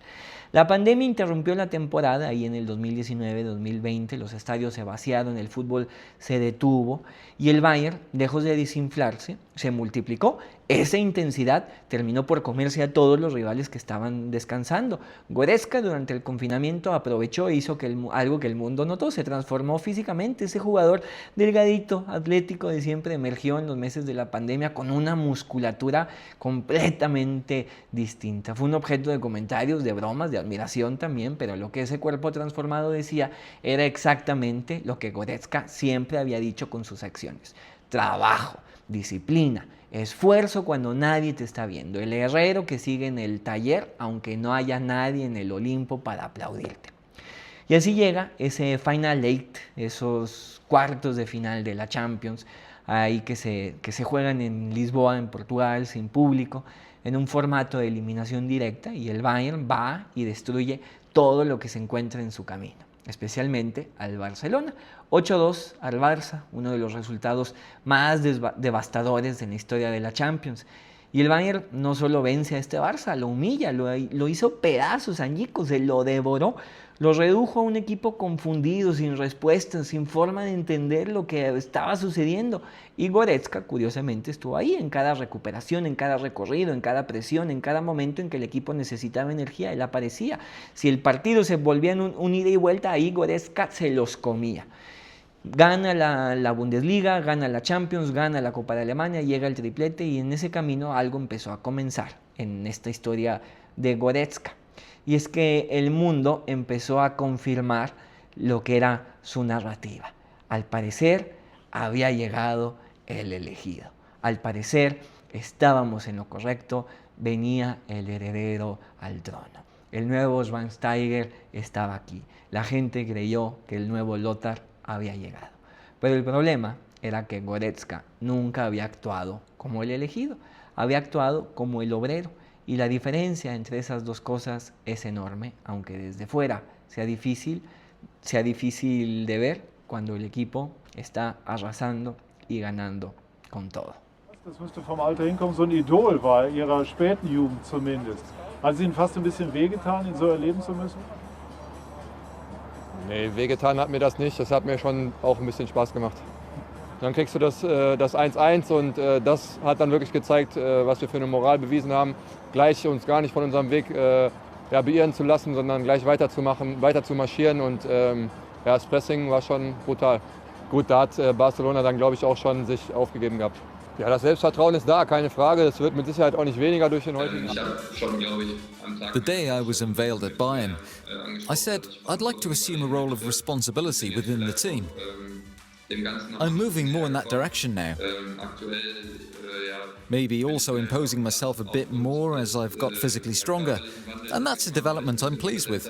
La pandemia interrumpió la temporada, ahí en el 2019-2020 los estadios se vaciaron, el fútbol se detuvo y el Bayern, lejos de desinflarse, se multiplicó. Esa intensidad terminó por comerse a todos los rivales que estaban descansando. Goretzka durante el confinamiento aprovechó e hizo algo que el mundo notó, se transformó físicamente. Ese jugador delgadito, atlético de siempre, emergió en los meses de la pandemia con una musculatura completamente distinta. Fue un objeto de comentarios, de bromas, de admiración también, pero lo que ese cuerpo transformado decía era exactamente lo que Goretzka siempre había dicho con sus acciones. Trabajo, disciplina, esfuerzo cuando nadie te está viendo. El herrero que sigue en el taller, aunque no haya nadie en el Olimpo para aplaudirte. Y así llega ese Final Eight, esos cuartos de final de la Champions, ahí que se juegan en Lisboa, en Portugal, sin público, en un formato de eliminación directa, y el Bayern va y destruye todo lo que se encuentra en su camino, especialmente al Barcelona. 8-2 al Barça, uno de los resultados más devastadores en la historia de la Champions. Y el Bayern no solo vence a este Barça, lo humilla, lo hizo pedazos, añicos, se lo devoró, lo redujo a un equipo confundido, sin respuestas, sin forma de entender lo que estaba sucediendo. Y Goretzka, curiosamente, estuvo ahí en cada recuperación, en cada recorrido, en cada presión, en cada momento en que el equipo necesitaba energía, él aparecía. Si el partido se volvía en un ida y vuelta, ahí Goretzka se los comía. Gana la Bundesliga, gana la Champions, gana la Copa de Alemania, llega el triplete, y en ese camino algo empezó a comenzar en esta historia de Goretzka. Y es que el mundo empezó a confirmar lo que era su narrativa. Al parecer había llegado el elegido. Al parecer estábamos en lo correcto, venía el heredero al trono. El nuevo Schweinsteiger estaba aquí. La gente creyó que el nuevo Lothar había llegado. Pero el problema era que Goretzka nunca había actuado como el elegido. había actuado como el obrero. Y la diferencia entre esas dos cosas es enorme, aunque desde fuera sea difícil de ver cuando el equipo está arrasando y ganando con todo. Das müsste vom Alter hinkommen, so ein Idol war ihrer späten Jugend zumindest. Hat es Ihnen fast ein bisschen wehgetan, ihn so erleben zu müssen? Nee, wehgetan hat mir das nicht. Das hat mir schon auch ein bisschen Spaß gemacht. Dann kriegst du das 1-1 und das hat dann wirklich gezeigt, was wir für eine Moral bewiesen haben. Gleich uns gar nicht von unserem Weg beirren zu lassen, sondern gleich weiterzumachen, weiter zu marschieren und das Pressing war schon brutal. Gut, da hat Barcelona dann, glaube ich, auch schon sich aufgegeben gehabt. Ja, das Selbstvertrauen ist da, keine Frage. Das wird mit Sicherheit auch nicht weniger durch den heutigen The day I was unveiled at Bayern, I said I'd like to assume a role of responsibility within the team. I'm moving more in that direction now. Maybe also imposing myself a bit more as I've got physically stronger. And that's a development I'm pleased with.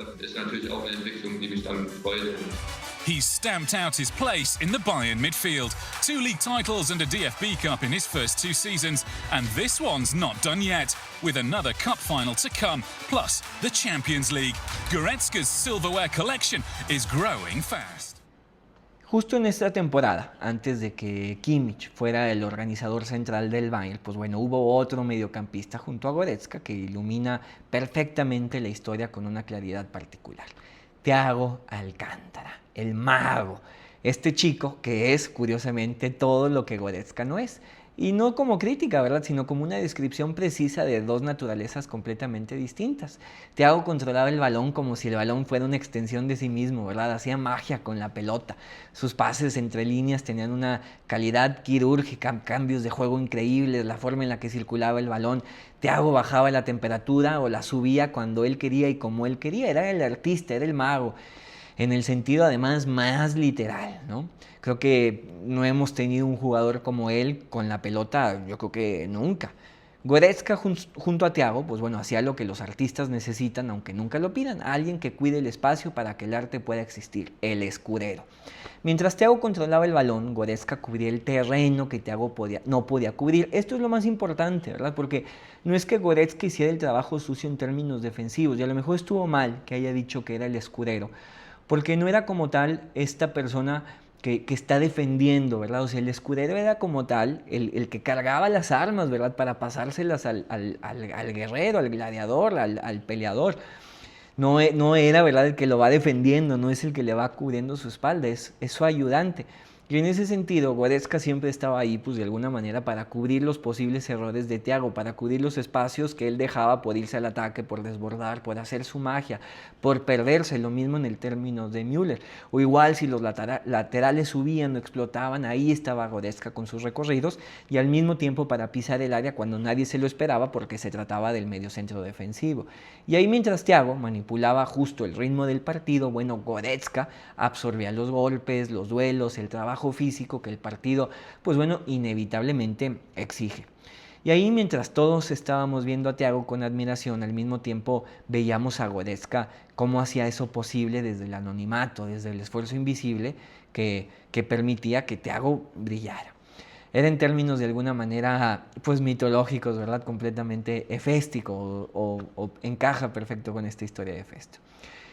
He's stamped out his place in the Bayern midfield. 2 league titles and a DFB Cup in his first 2 seasons. And this one's not done yet, with another cup final to come, plus the Champions League. Goretzka's silverware collection is growing fast. Justo en esta temporada, antes de que Kimmich fuera el organizador central del Bayern, pues bueno, hubo otro mediocampista junto a Goretzka que ilumina perfectamente la historia con una claridad particular. Thiago Alcántara, el mago. Este chico que es, curiosamente, todo lo que Goretzka no es. Y no como crítica, ¿verdad?, sino como una descripción precisa de dos naturalezas completamente distintas. Thiago controlaba el balón como si el balón fuera una extensión de sí mismo, ¿verdad? Hacía magia con la pelota. Sus pases entre líneas tenían una calidad quirúrgica, cambios de juego increíbles, la forma en la que circulaba el balón. Thiago bajaba la temperatura o la subía cuando él quería y como él quería. Era el artista, era el mago, en el sentido además más literal, ¿no? Creo que no hemos tenido un jugador como él con la pelota, yo creo que nunca. Goretzka junto a Thiago, pues bueno, hacía lo que los artistas necesitan, aunque nunca lo pidan, alguien que cuide el espacio para que el arte pueda existir, el escudero. Mientras Thiago controlaba el balón, Goretzka cubría el terreno que Thiago no podía cubrir. Esto es lo más importante, ¿verdad? Porque no es que Goretzka hiciera el trabajo sucio en términos defensivos, y a lo mejor estuvo mal que haya dicho que era el escudero, porque no era como tal esta persona que está defendiendo, ¿verdad? O sea, el escudero era como tal el que cargaba las armas, ¿verdad? Para pasárselas al guerrero, al gladiador, al peleador. No era, ¿verdad?, el que lo va defendiendo, no es el que le va cubriendo su espalda, es su ayudante. Y en ese sentido, Goretzka siempre estaba ahí, pues de alguna manera, para cubrir los posibles errores de Thiago, para cubrir los espacios que él dejaba por irse al ataque, por desbordar, por hacer su magia, por perderse, lo mismo en el término de Müller. O igual si los laterales subían o explotaban, ahí estaba Goretzka con sus recorridos, y al mismo tiempo para pisar el área cuando nadie se lo esperaba porque se trataba del mediocentro defensivo. Y ahí mientras Thiago manipulaba justo el ritmo del partido, bueno, Goretzka absorbía los golpes, los duelos, el trabajo físico que el partido, pues bueno, inevitablemente exige. Y ahí mientras todos estábamos viendo a Thiago con admiración, al mismo tiempo veíamos a Goretzka cómo hacía eso posible desde el anonimato, desde el esfuerzo invisible que permitía que Thiago brillara. Era en términos de alguna manera pues mitológicos, ¿verdad?, completamente heféstico o encaja perfecto con esta historia de Hefesto.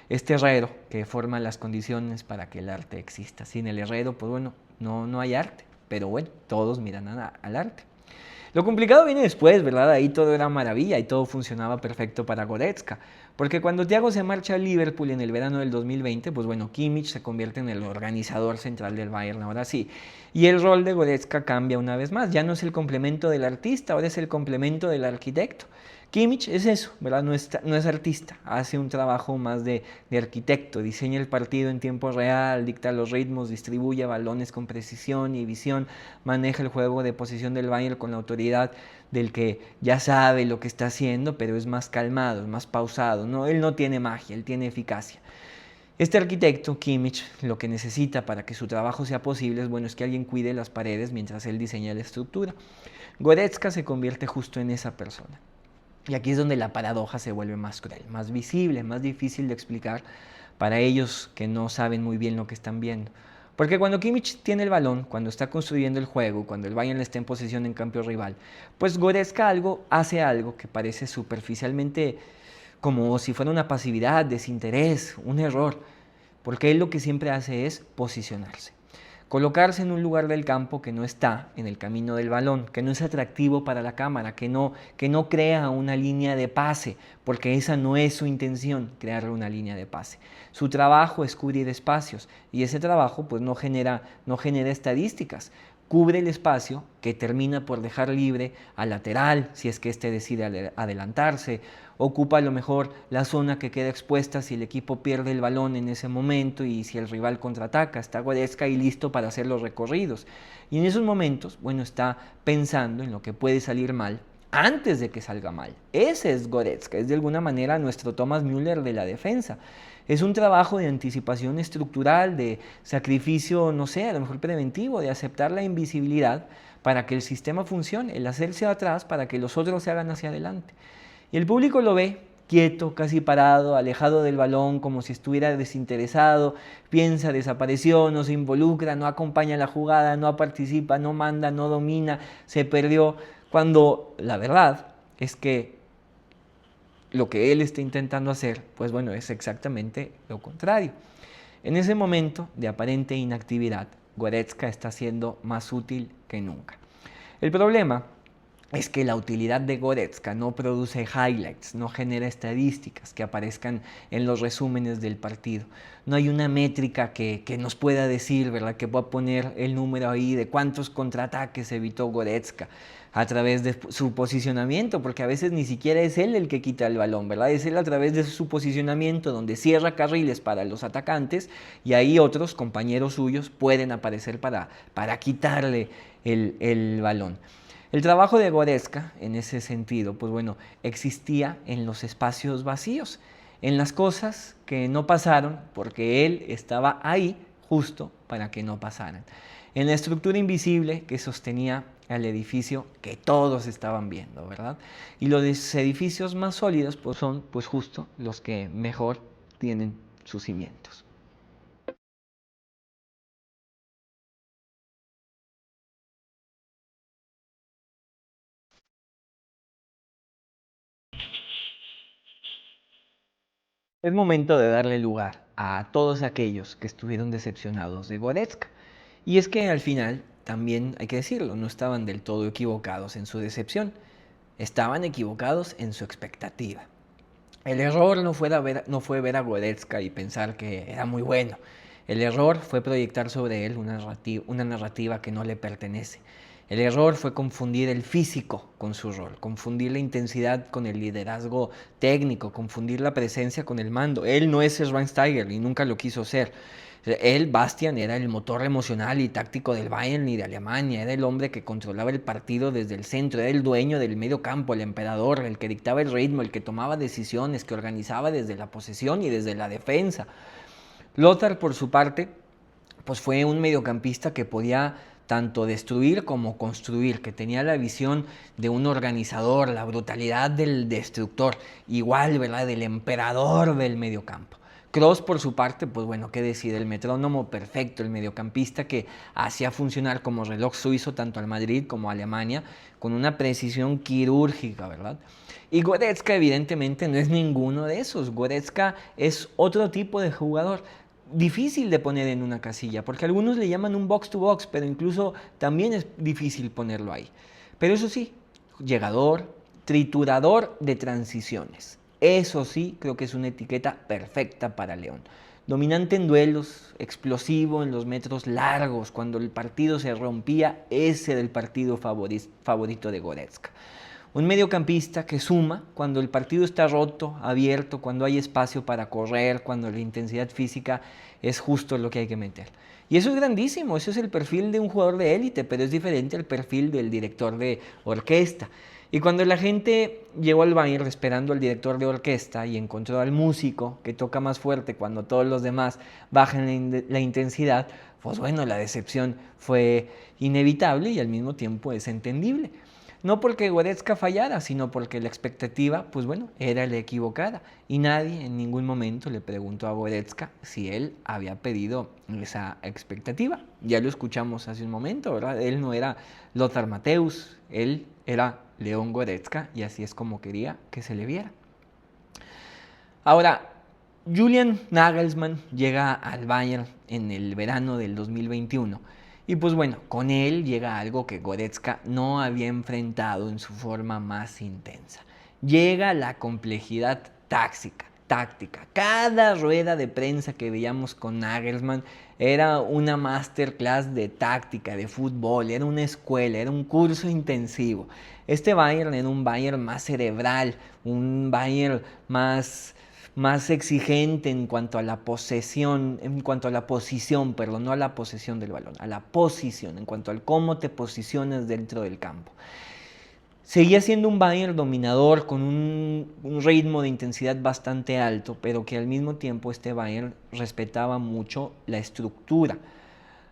Este herrero que forma las condiciones para que el arte exista. Sin el herrero, pues bueno, no hay arte, pero bueno, todos miran al arte. Lo complicado viene después, ¿verdad? Ahí todo era maravilla y todo funcionaba perfecto para Goretzka. Porque cuando Thiago se marcha al Liverpool en el verano del 2020, pues bueno, Kimmich se convierte en el organizador central del Bayern, ahora sí. Y el rol de Goretzka cambia una vez más. Ya no es el complemento del artista, ahora es el complemento del arquitecto. Kimmich es eso, ¿verdad? No es artista, hace un trabajo más de arquitecto, diseña el partido en tiempo real, dicta los ritmos, distribuye balones con precisión y visión, maneja el juego de posición del Bayern con la autoridad del que ya sabe lo que está haciendo, pero es más calmado, es más pausado. No, él no tiene magia, él tiene eficacia. Este arquitecto, Kimmich, lo que necesita para que su trabajo sea posible es que alguien cuide las paredes mientras él diseña la estructura. Goretzka se convierte justo en esa persona. Y aquí es donde la paradoja se vuelve más cruel, más visible, más difícil de explicar para ellos que no saben muy bien lo que están viendo. Porque cuando Kimmich tiene el balón, cuando está construyendo el juego, cuando el Bayern está en posesión en campo rival, pues Goretzka hace algo que parece superficialmente como si fuera una pasividad, desinterés, un error, porque él lo que siempre hace es posicionarse. Colocarse en un lugar del campo que no está en el camino del balón, que no es atractivo para la cámara, que no crea una línea de pase, porque esa no es su intención, crear una línea de pase. Su trabajo es cubrir espacios y ese trabajo pues no genera estadísticas. Cubre el espacio que termina por dejar libre al lateral, si es que éste decide adelantarse, ocupa a lo mejor la zona que queda expuesta si el equipo pierde el balón en ese momento y si el rival contraataca, está Goretzka ahí listo para hacer los recorridos. Y en esos momentos, bueno, está pensando en lo que puede salir mal antes de que salga mal. Ese es Goretzka, es de alguna manera nuestro Thomas Müller de la defensa. Es un trabajo de anticipación estructural, de sacrificio, no sé, a lo mejor preventivo, de aceptar la invisibilidad para que el sistema funcione, el hacerse atrás para que los otros se hagan hacia adelante. Y el público lo ve quieto, casi parado, alejado del balón, como si estuviera desinteresado, piensa, desapareció, no se involucra, no acompaña la jugada, no participa, no manda, no domina, se perdió, cuando la verdad es que lo que él está intentando hacer, pues bueno, es exactamente lo contrario. En ese momento de aparente inactividad, Goretzka está siendo más útil que nunca. El problema es que la utilidad de Goretzka no produce highlights, no genera estadísticas que aparezcan en los resúmenes del partido. No hay una métrica que nos pueda decir, ¿verdad?, que pueda poner el número ahí de cuántos contraataques evitó Goretzka a través de su posicionamiento, porque a veces ni siquiera es él el que quita el balón, ¿verdad? Es él a través de su posicionamiento donde cierra carriles para los atacantes y ahí otros compañeros suyos pueden aparecer para quitarle el balón. El trabajo de Goretzka, en ese sentido, pues bueno, existía en los espacios vacíos, en las cosas que no pasaron porque él estaba ahí justo para que no pasaran. En la estructura invisible que sostenía al edificio que todos estaban viendo, ¿verdad? Y los edificios más sólidos pues son pues justo los que mejor tienen sus cimientos. Es momento de darle lugar a todos aquellos que estuvieron decepcionados de Goretzka. Y es que al final, también hay que decirlo, no estaban del todo equivocados en su decepción, estaban equivocados en su expectativa. El error no fue ver a Goretzka y pensar que era muy bueno. El error fue proyectar sobre él una narrativa que no le pertenece. El error fue confundir el físico con su rol, confundir la intensidad con el liderazgo técnico, confundir la presencia con el mando. Él no es Schweinsteiger y nunca lo quiso ser. Él, Bastian, era el motor emocional y táctico del Bayern y de Alemania. Era el hombre que controlaba el partido desde el centro. Era el dueño del medio campo, el emperador, el que dictaba el ritmo, el que tomaba decisiones, que organizaba desde la posesión y desde la defensa. Lothar, por su parte, pues fue un mediocampista que podía tanto destruir como construir, que tenía la visión de un organizador, la brutalidad del destructor, igual, ¿verdad?, del emperador del mediocampo. Kroos, por su parte, pues bueno, qué decir, el metrónomo perfecto, el mediocampista que hacía funcionar como reloj suizo tanto al Madrid como a Alemania, con una precisión quirúrgica, ¿verdad? Y Goretzka evidentemente no es ninguno de esos. Goretzka es otro tipo de jugador, difícil de poner en una casilla, porque algunos le llaman un box to box, pero incluso también es difícil ponerlo ahí. Pero eso sí, llegador, triturador de transiciones. Eso sí, creo que es una etiqueta perfecta para León. Dominante en duelos, explosivo en los metros largos, cuando el partido se rompía, ese era el partido favorito de Goretzka. Un mediocampista que suma cuando el partido está roto, abierto, cuando hay espacio para correr, cuando la intensidad física es justo lo que hay que meter. Y eso es grandísimo, eso es el perfil de un jugador de élite, pero es diferente al perfil del director de orquesta. Y cuando la gente llegó al Bayern esperando al director de orquesta y encontró al músico que toca más fuerte cuando todos los demás bajan la intensidad, pues bueno, la decepción fue inevitable y al mismo tiempo es entendible. No porque Goretzka fallara, sino porque la expectativa, pues bueno, era la equivocada. Y nadie en ningún momento le preguntó a Goretzka si él había pedido esa expectativa. Ya lo escuchamos hace un momento, ¿verdad? Él no era Lothar Matthäus, él era León Goretzka y así es como quería que se le viera. Ahora, Julian Nagelsmann llega al Bayern en el verano del 2021 y pues bueno, con él llega algo que Goretzka no había enfrentado en su forma más intensa. Llega la complejidad táctica. Cada rueda de prensa que veíamos con Nagelsmann era una masterclass de táctica, de fútbol, era una escuela, era un curso intensivo. Este Bayern era un Bayern más cerebral, un Bayern más exigente en cuanto a la posesión, perdón, no a la posesión del balón, a la posición, en cuanto al cómo te posicionas dentro del campo. Seguía siendo un Bayern dominador con un ritmo de intensidad bastante alto, pero que al mismo tiempo este Bayern respetaba mucho la estructura.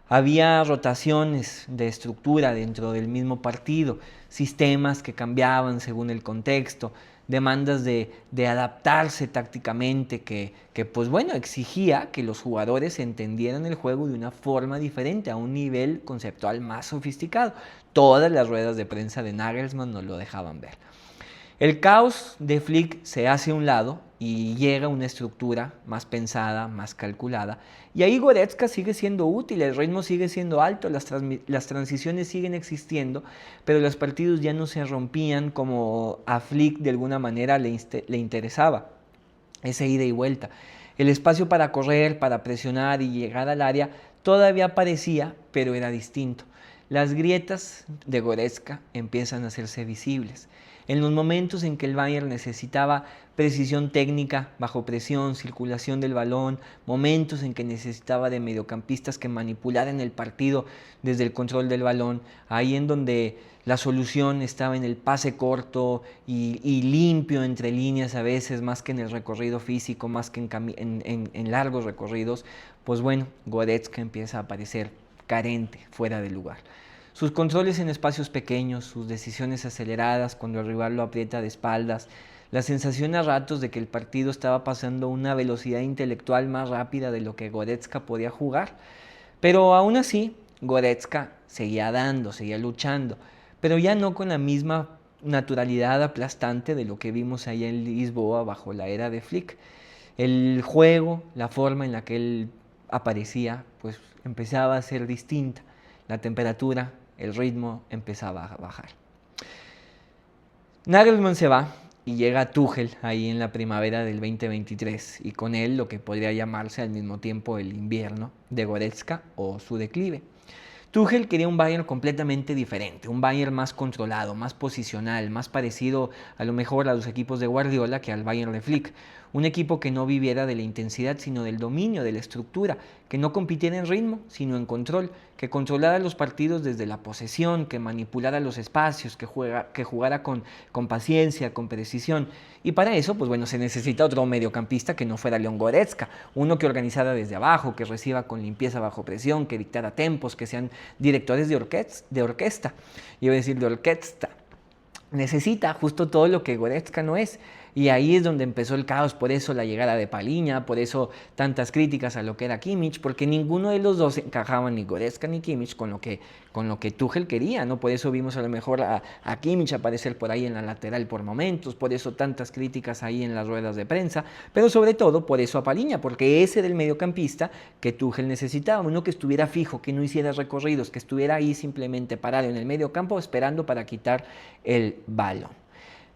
Había rotaciones de estructura dentro del mismo partido, sistemas que cambiaban según el contexto, demandas de adaptarse tácticamente que pues bueno, exigía que los jugadores entendieran el juego de una forma diferente, a un nivel conceptual más sofisticado. Todas las ruedas de prensa de Nagelsmann nos lo dejaban ver. El caos de Flick se hace a un lado y llega una estructura más pensada, más calculada. Y ahí Goretzka sigue siendo útil, el ritmo sigue siendo alto, las transiciones siguen existiendo, pero los partidos ya no se rompían como a Flick de alguna manera le interesaba. Esa ida y vuelta. El espacio para correr, para presionar y llegar al área todavía aparecía, pero era distinto. Las grietas de Goretzka empiezan a hacerse visibles. En los momentos en que el Bayern necesitaba precisión técnica, bajo presión, circulación del balón, momentos en que necesitaba de mediocampistas que manipularan el partido desde el control del balón, ahí en donde la solución estaba en el pase corto y limpio entre líneas a veces, más que en el recorrido físico, más que en largos recorridos, pues bueno, Goretzka empieza a aparecer carente, fuera de lugar. Sus controles en espacios pequeños, sus decisiones aceleradas cuando el rival lo aprieta de espaldas, la sensación a ratos de que el partido estaba pasando a una velocidad intelectual más rápida de lo que Goretzka podía jugar. Pero aún así, Goretzka seguía dando, seguía luchando, pero ya no con la misma naturalidad aplastante de lo que vimos allá en Lisboa bajo la era de Flick. El juego, la forma en la que él aparecía, pues empezaba a ser distinta. La temperatura, el ritmo empezaba a bajar. Nagelsmann se va y llega Tuchel ahí en la primavera del 2023 y con él lo que podría llamarse al mismo tiempo el invierno de Goretzka o su declive. Tuchel quería un Bayern completamente diferente, un Bayern más controlado, más posicional, más parecido a lo mejor a los equipos de Guardiola que al Bayern de Flick. Un equipo que no viviera de la intensidad, sino del dominio, de la estructura, que no compitiera en ritmo, sino en control, que controlara los partidos desde la posesión, que manipulara los espacios, que jugara con paciencia, con precisión. Y para eso, pues bueno, se necesita otro mediocampista que no fuera León Goretzka, uno que organizara desde abajo, que reciba con limpieza bajo presión, que dictara tempos, que sean directores de orquesta. Iba a decir de orquesta. Necesita justo todo lo que Goretzka no es. Y ahí es donde empezó el caos, por eso la llegada de Palhinha, por eso tantas críticas a lo que era Kimmich, porque ninguno de los dos encajaba, ni Goretzka ni Kimmich, con lo que Tuchel quería, ¿no? Por eso vimos a lo mejor a Kimmich aparecer por ahí en la lateral por momentos, por eso tantas críticas ahí en las ruedas de prensa, pero sobre todo por eso a Palhinha, porque ese era el mediocampista que Tuchel necesitaba, uno que estuviera fijo, que no hiciera recorridos, que estuviera ahí simplemente parado en el mediocampo esperando para quitar el balón.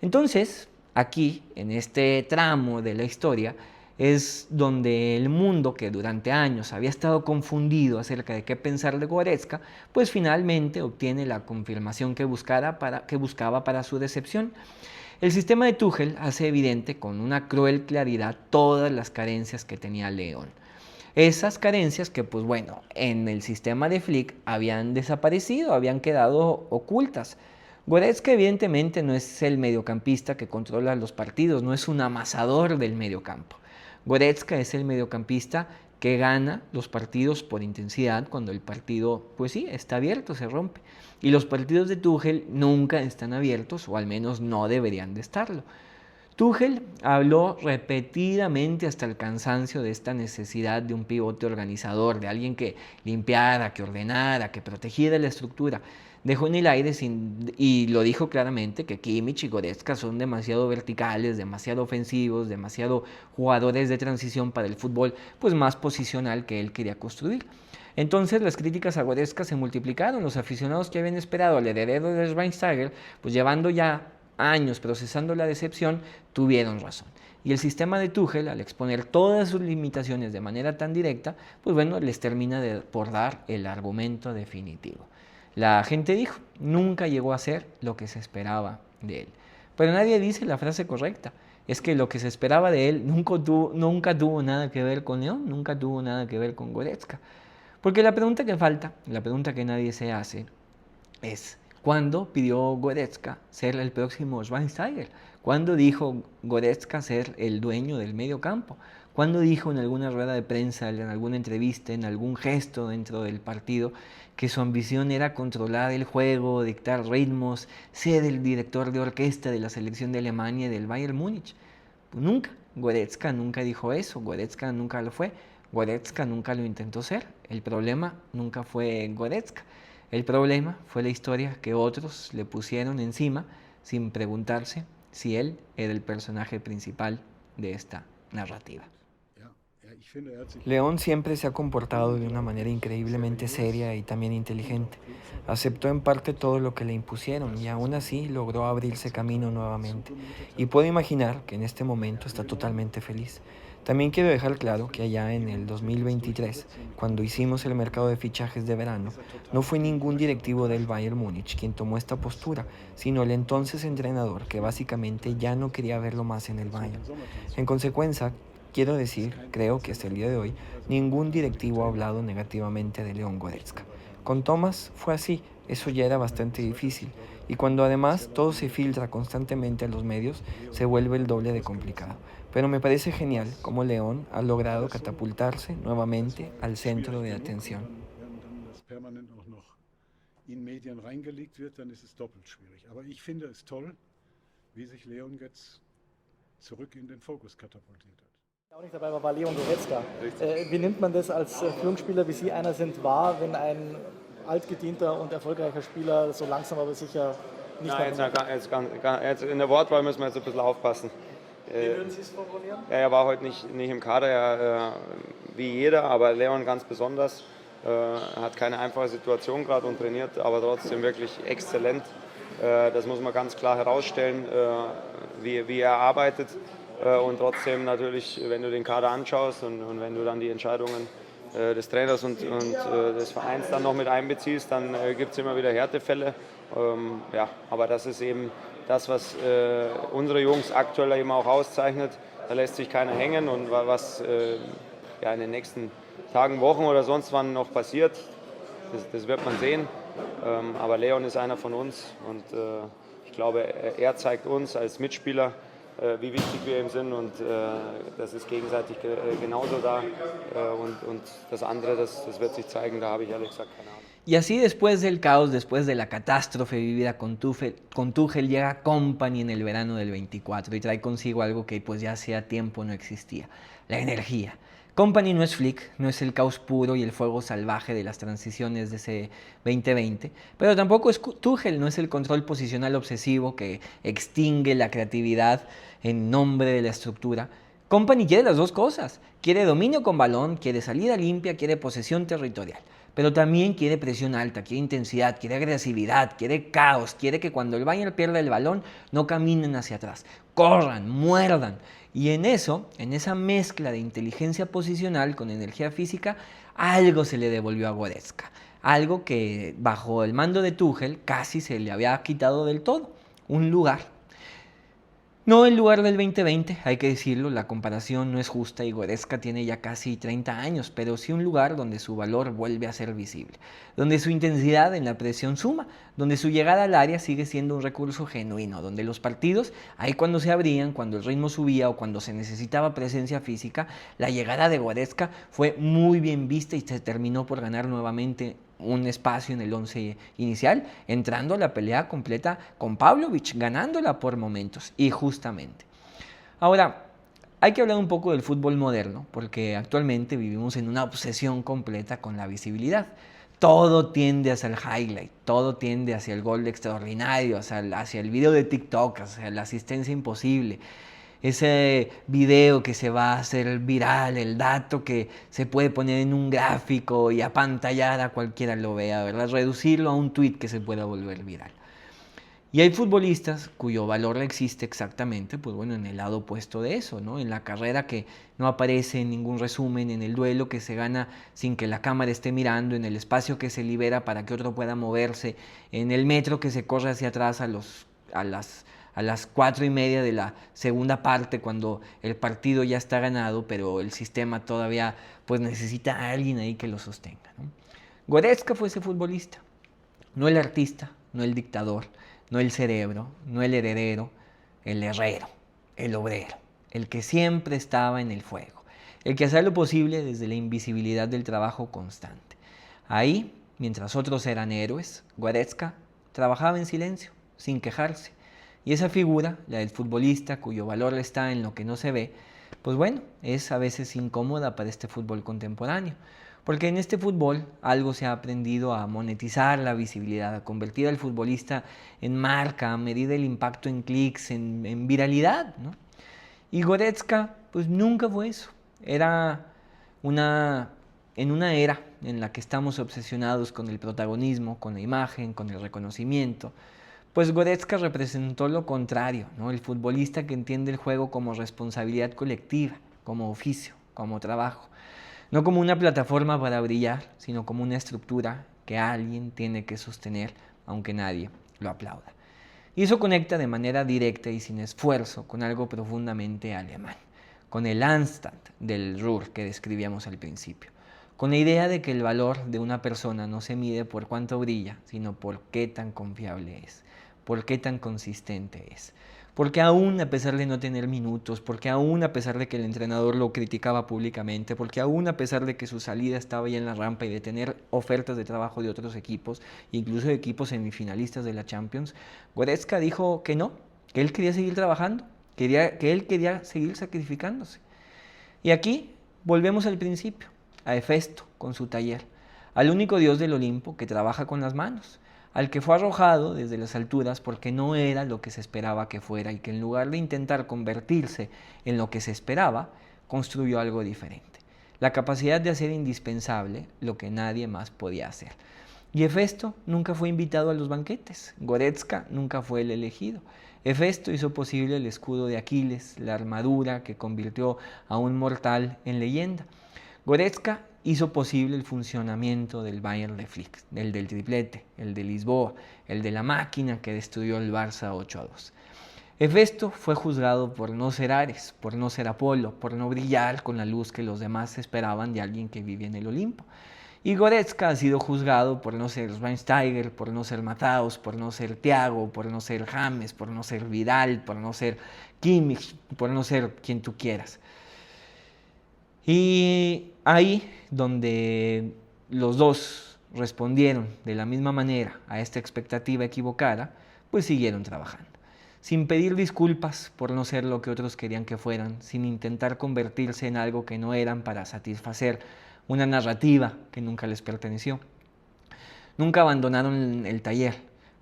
Entonces, aquí, en este tramo de la historia, es donde el mundo, que durante años había estado confundido acerca de qué pensar de Goretzka, pues finalmente obtiene la confirmación que buscaba para su decepción. El sistema de Tuchel hace evidente con una cruel claridad todas las carencias que tenía León. Esas carencias que, pues bueno, en el sistema de Flick habían desaparecido, habían quedado ocultas. Goretzka evidentemente no es el mediocampista que controla los partidos, no es un amasador del mediocampo. Goretzka es el mediocampista que gana los partidos por intensidad cuando el partido, pues sí, está abierto, se rompe. Y los partidos de Tuchel nunca están abiertos, o al menos no deberían de estarlo. Tuchel habló repetidamente hasta el cansancio de esta necesidad de un pivote organizador, de alguien que limpiara, que ordenara, que protegiera la estructura. Dejó en el aire y lo dijo claramente que Kimmich y Goretzka son demasiado verticales, demasiado ofensivos, demasiado jugadores de transición para el fútbol pues más posicional que él quería construir. Entonces las críticas a Goretzka se multiplicaron. Los aficionados que habían esperado al heredero de Schweinsteiger, pues llevando ya años procesando la decepción, tuvieron razón. Y el sistema de Tuchel, al exponer todas sus limitaciones de manera tan directa, pues bueno, les termina por dar el argumento definitivo. La gente dijo, nunca llegó a ser lo que se esperaba de él. Pero nadie dice la frase correcta. Es que lo que se esperaba de él nunca tuvo nada que ver con León, nunca tuvo nada que ver con Goretzka. Porque la pregunta que falta, la pregunta que nadie se hace, es ¿cuándo pidió Goretzka ser el próximo Schweinsteiger? ¿Cuándo dijo Goretzka ser el dueño del medio campo? ¿Cuándo dijo en alguna rueda de prensa, en alguna entrevista, en algún gesto dentro del partido, que su ambición era controlar el juego, dictar ritmos, ser el director de orquesta de la selección de Alemania y del Bayern Múnich? Pues nunca. Goretzka nunca dijo eso, Goretzka nunca lo fue, Goretzka nunca lo intentó ser. El problema nunca fue Goretzka. El problema fue la historia que otros le pusieron encima sin preguntarse si él era el personaje principal de esta narrativa. León siempre se ha comportado de una manera increíblemente seria y también inteligente. Aceptó en parte todo lo que le impusieron y aún así logró abrirse camino nuevamente. Y puedo imaginar que en este momento está totalmente feliz. También quiero dejar claro que allá en el 2023, cuando hicimos el mercado de fichajes de verano, no fue ningún directivo del Bayern Múnich quien tomó esta postura, sino el entonces entrenador que básicamente ya no quería verlo más en el Bayern. En consecuencia, quiero decir, creo que hasta el día de hoy, ningún directivo ha hablado negativamente de León Goretzka. Con Thomas fue así, eso ya era bastante difícil, y cuando además todo se filtra constantemente a los medios, se vuelve el doble de complicado. Pero me parece genial cómo León ha logrado catapultarse nuevamente al centro de atención. Auch nicht dabei war Leon Goretzka. Wie nimmt man das als Führungsspieler, wie Sie einer sind, wahr, wenn ein altgedienter und erfolgreicher Spieler so langsam aber sicher nicht mehr... Jetzt in der Wortwahl müssen wir jetzt ein bisschen aufpassen. Wie würden Sie es formulieren? Er war heute nicht im Kader, wie jeder, aber Leon ganz besonders. Hat keine einfache Situation gerade und trainiert, aber trotzdem wirklich exzellent. Das muss man ganz klar herausstellen, wie er arbeitet. Und trotzdem natürlich, wenn du den Kader anschaust und wenn du dann die Entscheidungen des Trainers und des Vereins dann noch mit einbeziehst, dann gibt es immer wieder Härtefälle. Ja, aber das ist eben das, was unsere Jungs aktuell eben auch auszeichnet. Da lässt sich keiner hängen und was ja, in den nächsten Tagen, Wochen oder sonst wann noch passiert, das wird man sehen. Aber Leon ist einer von uns und ich glaube, er zeigt uns als Mitspieler, wie wichtig wir ihm sind und das ist gegenseitig genauso da und das andere, das wird sich zeigen, da habe ich ehrlich gesagt keine Ahnung. Y así después del caos, después de la catástrofe vivida con Tuchel, llega Kompany en el verano del 24 y trae consigo algo que pues ya hacía tiempo no existía, la energía. Kompany no es Flick, no es el caos puro y el fuego salvaje de las transiciones de ese 2020, pero tampoco es Tuchel, no es el control posicional obsesivo que extingue la creatividad en nombre de la estructura. Kompany quiere las dos cosas, quiere dominio con balón, quiere salida limpia, quiere posesión territorial, pero también quiere presión alta, quiere intensidad, quiere agresividad, quiere caos, quiere que cuando el Bayern pierda el balón no caminen hacia atrás, corran, muerdan. Y en eso, en esa mezcla de inteligencia posicional con energía física, algo se le devolvió a Goretzka. Algo que bajo el mando de Tuchel casi se le había quitado del todo. Un lugar. No el lugar del 2020, hay que decirlo, la comparación no es justa y Goretzka tiene ya casi 30 años, pero sí un lugar donde su valor vuelve a ser visible, donde su intensidad en la presión suma, donde su llegada al área sigue siendo un recurso genuino, donde los partidos, ahí cuando se abrían, cuando el ritmo subía o cuando se necesitaba presencia física, la llegada de Goretzka fue muy bien vista y se terminó por ganar nuevamente un espacio en el 11 inicial, entrando a la pelea completa con Pavlovic, ganándola por momentos, y justamente. Ahora, hay que hablar un poco del fútbol moderno, porque actualmente vivimos en una obsesión completa con la visibilidad. Todo tiende hacia el highlight, todo tiende hacia el gol extraordinario, hacia el video de TikTok, hacia la asistencia imposible. Ese video que se va a hacer viral, el dato que se puede poner en un gráfico y apantallar a cualquiera lo vea, ¿verdad? Reducirlo a un tweet que se pueda volver viral. Y hay futbolistas cuyo valor existe exactamente, pues bueno, en el lado opuesto de eso, ¿no? En la carrera que no aparece en ningún resumen, en el duelo que se gana sin que la cámara esté mirando, en el espacio que se libera para que otro pueda moverse, en el metro que se corre hacia atrás a las 4:30 de la segunda parte, cuando el partido ya está ganado, pero el sistema todavía pues necesita a alguien ahí que lo sostenga, ¿no? Goretzka fue ese futbolista, no el artista, no el dictador, no el cerebro, no el heredero, el herrero, el obrero, el que siempre estaba en el fuego, el que hacía lo posible desde la invisibilidad del trabajo constante. Ahí, mientras otros eran héroes, Goretzka trabajaba en silencio, sin quejarse. Y esa figura, la del futbolista cuyo valor está en lo que no se ve, pues bueno, es a veces incómoda para este fútbol contemporáneo. Porque en este fútbol algo se ha aprendido a monetizar la visibilidad, a convertir al futbolista en marca, a medir el impacto en clics, en viralidad, ¿no? Y Goretzka, pues nunca fue eso. Era en una era en la que estamos obsesionados con el protagonismo, con la imagen, con el reconocimiento. Pues Goretzka representó lo contrario, ¿no? El futbolista que entiende el juego como responsabilidad colectiva, como oficio, como trabajo. No como una plataforma para brillar, sino como una estructura que alguien tiene que sostener, aunque nadie lo aplauda. Y eso conecta de manera directa y sin esfuerzo con algo profundamente alemán, con el Anstand del Ruhr que describíamos al principio, con la idea de que el valor de una persona no se mide por cuánto brilla, sino por qué tan confiable es, por qué tan consistente es. Porque aún a pesar de no tener minutos, porque aún a pesar de que el entrenador lo criticaba públicamente, porque aún a pesar de que su salida estaba ya en la rampa y de tener ofertas de trabajo de otros equipos, incluso de equipos semifinalistas de la Champions, Goretzka dijo que no, que él quería seguir trabajando, que él quería seguir sacrificándose. Y aquí volvemos al principio, a Hefesto con su taller, al único dios del Olimpo que trabaja con las manos, al que fue arrojado desde las alturas porque no era lo que se esperaba que fuera y que en lugar de intentar convertirse en lo que se esperaba, construyó algo diferente. La capacidad de hacer indispensable lo que nadie más podía hacer. Y Hefesto nunca fue invitado a los banquetes, Goretzka nunca fue el elegido. Hefesto hizo posible el escudo de Aquiles, la armadura que convirtió a un mortal en leyenda. Goretzka hizo posible el funcionamiento del Bayern de Flick, el del triplete, el de Lisboa, el de la máquina que destruyó el Barça 8-2. Hefesto fue juzgado por no ser Ares, por no ser Apolo, por no brillar con la luz que los demás esperaban de alguien que vivía en el Olimpo. Y Goretzka ha sido juzgado por no ser Schweinsteiger, por no ser Mataos, por no ser Thiago, por no ser James, por no ser Vidal, por no ser Kimmich, por no ser quien tú quieras. Y ahí donde los dos respondieron de la misma manera a esta expectativa equivocada, pues siguieron trabajando, sin pedir disculpas por no ser lo que otros querían que fueran, sin intentar convertirse en algo que no eran para satisfacer una narrativa que nunca les perteneció. Nunca abandonaron el taller,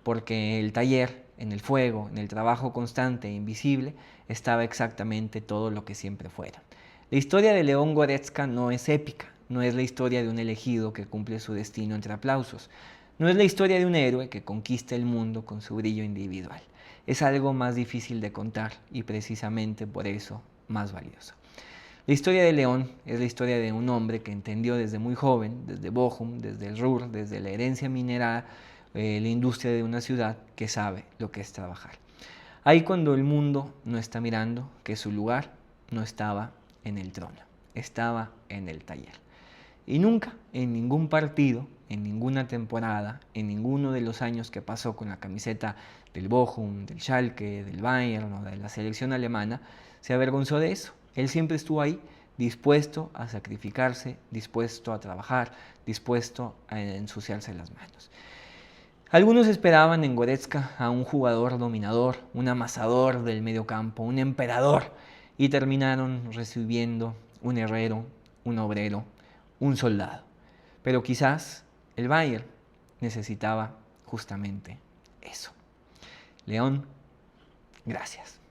porque el taller, en el fuego, en el trabajo constante e invisible, estaba exactamente todo lo que siempre fueron. La historia de León Goretzka no es épica, no es la historia de un elegido que cumple su destino entre aplausos, no es la historia de un héroe que conquista el mundo con su brillo individual. Es algo más difícil de contar y precisamente por eso más valioso. La historia de León es la historia de un hombre que entendió desde muy joven, desde Bochum, desde el Ruhr, desde la herencia minera, la industria de una ciudad, que sabe lo que es trabajar. Ahí cuando el mundo no está mirando, que su lugar no estaba en el trono, estaba en el taller. Y nunca, en ningún partido, en ninguna temporada, en ninguno de los años que pasó con la camiseta del Bochum, del Schalke, del Bayern o de la selección alemana, se avergonzó de eso. Él siempre estuvo ahí, dispuesto a sacrificarse, dispuesto a trabajar, dispuesto a ensuciarse las manos. Algunos esperaban en Goretzka a un jugador dominador, un amasador del mediocampo, un emperador, y terminaron recibiendo un herrero, un obrero, un soldado. Pero quizás el Bayern necesitaba justamente eso. León, gracias.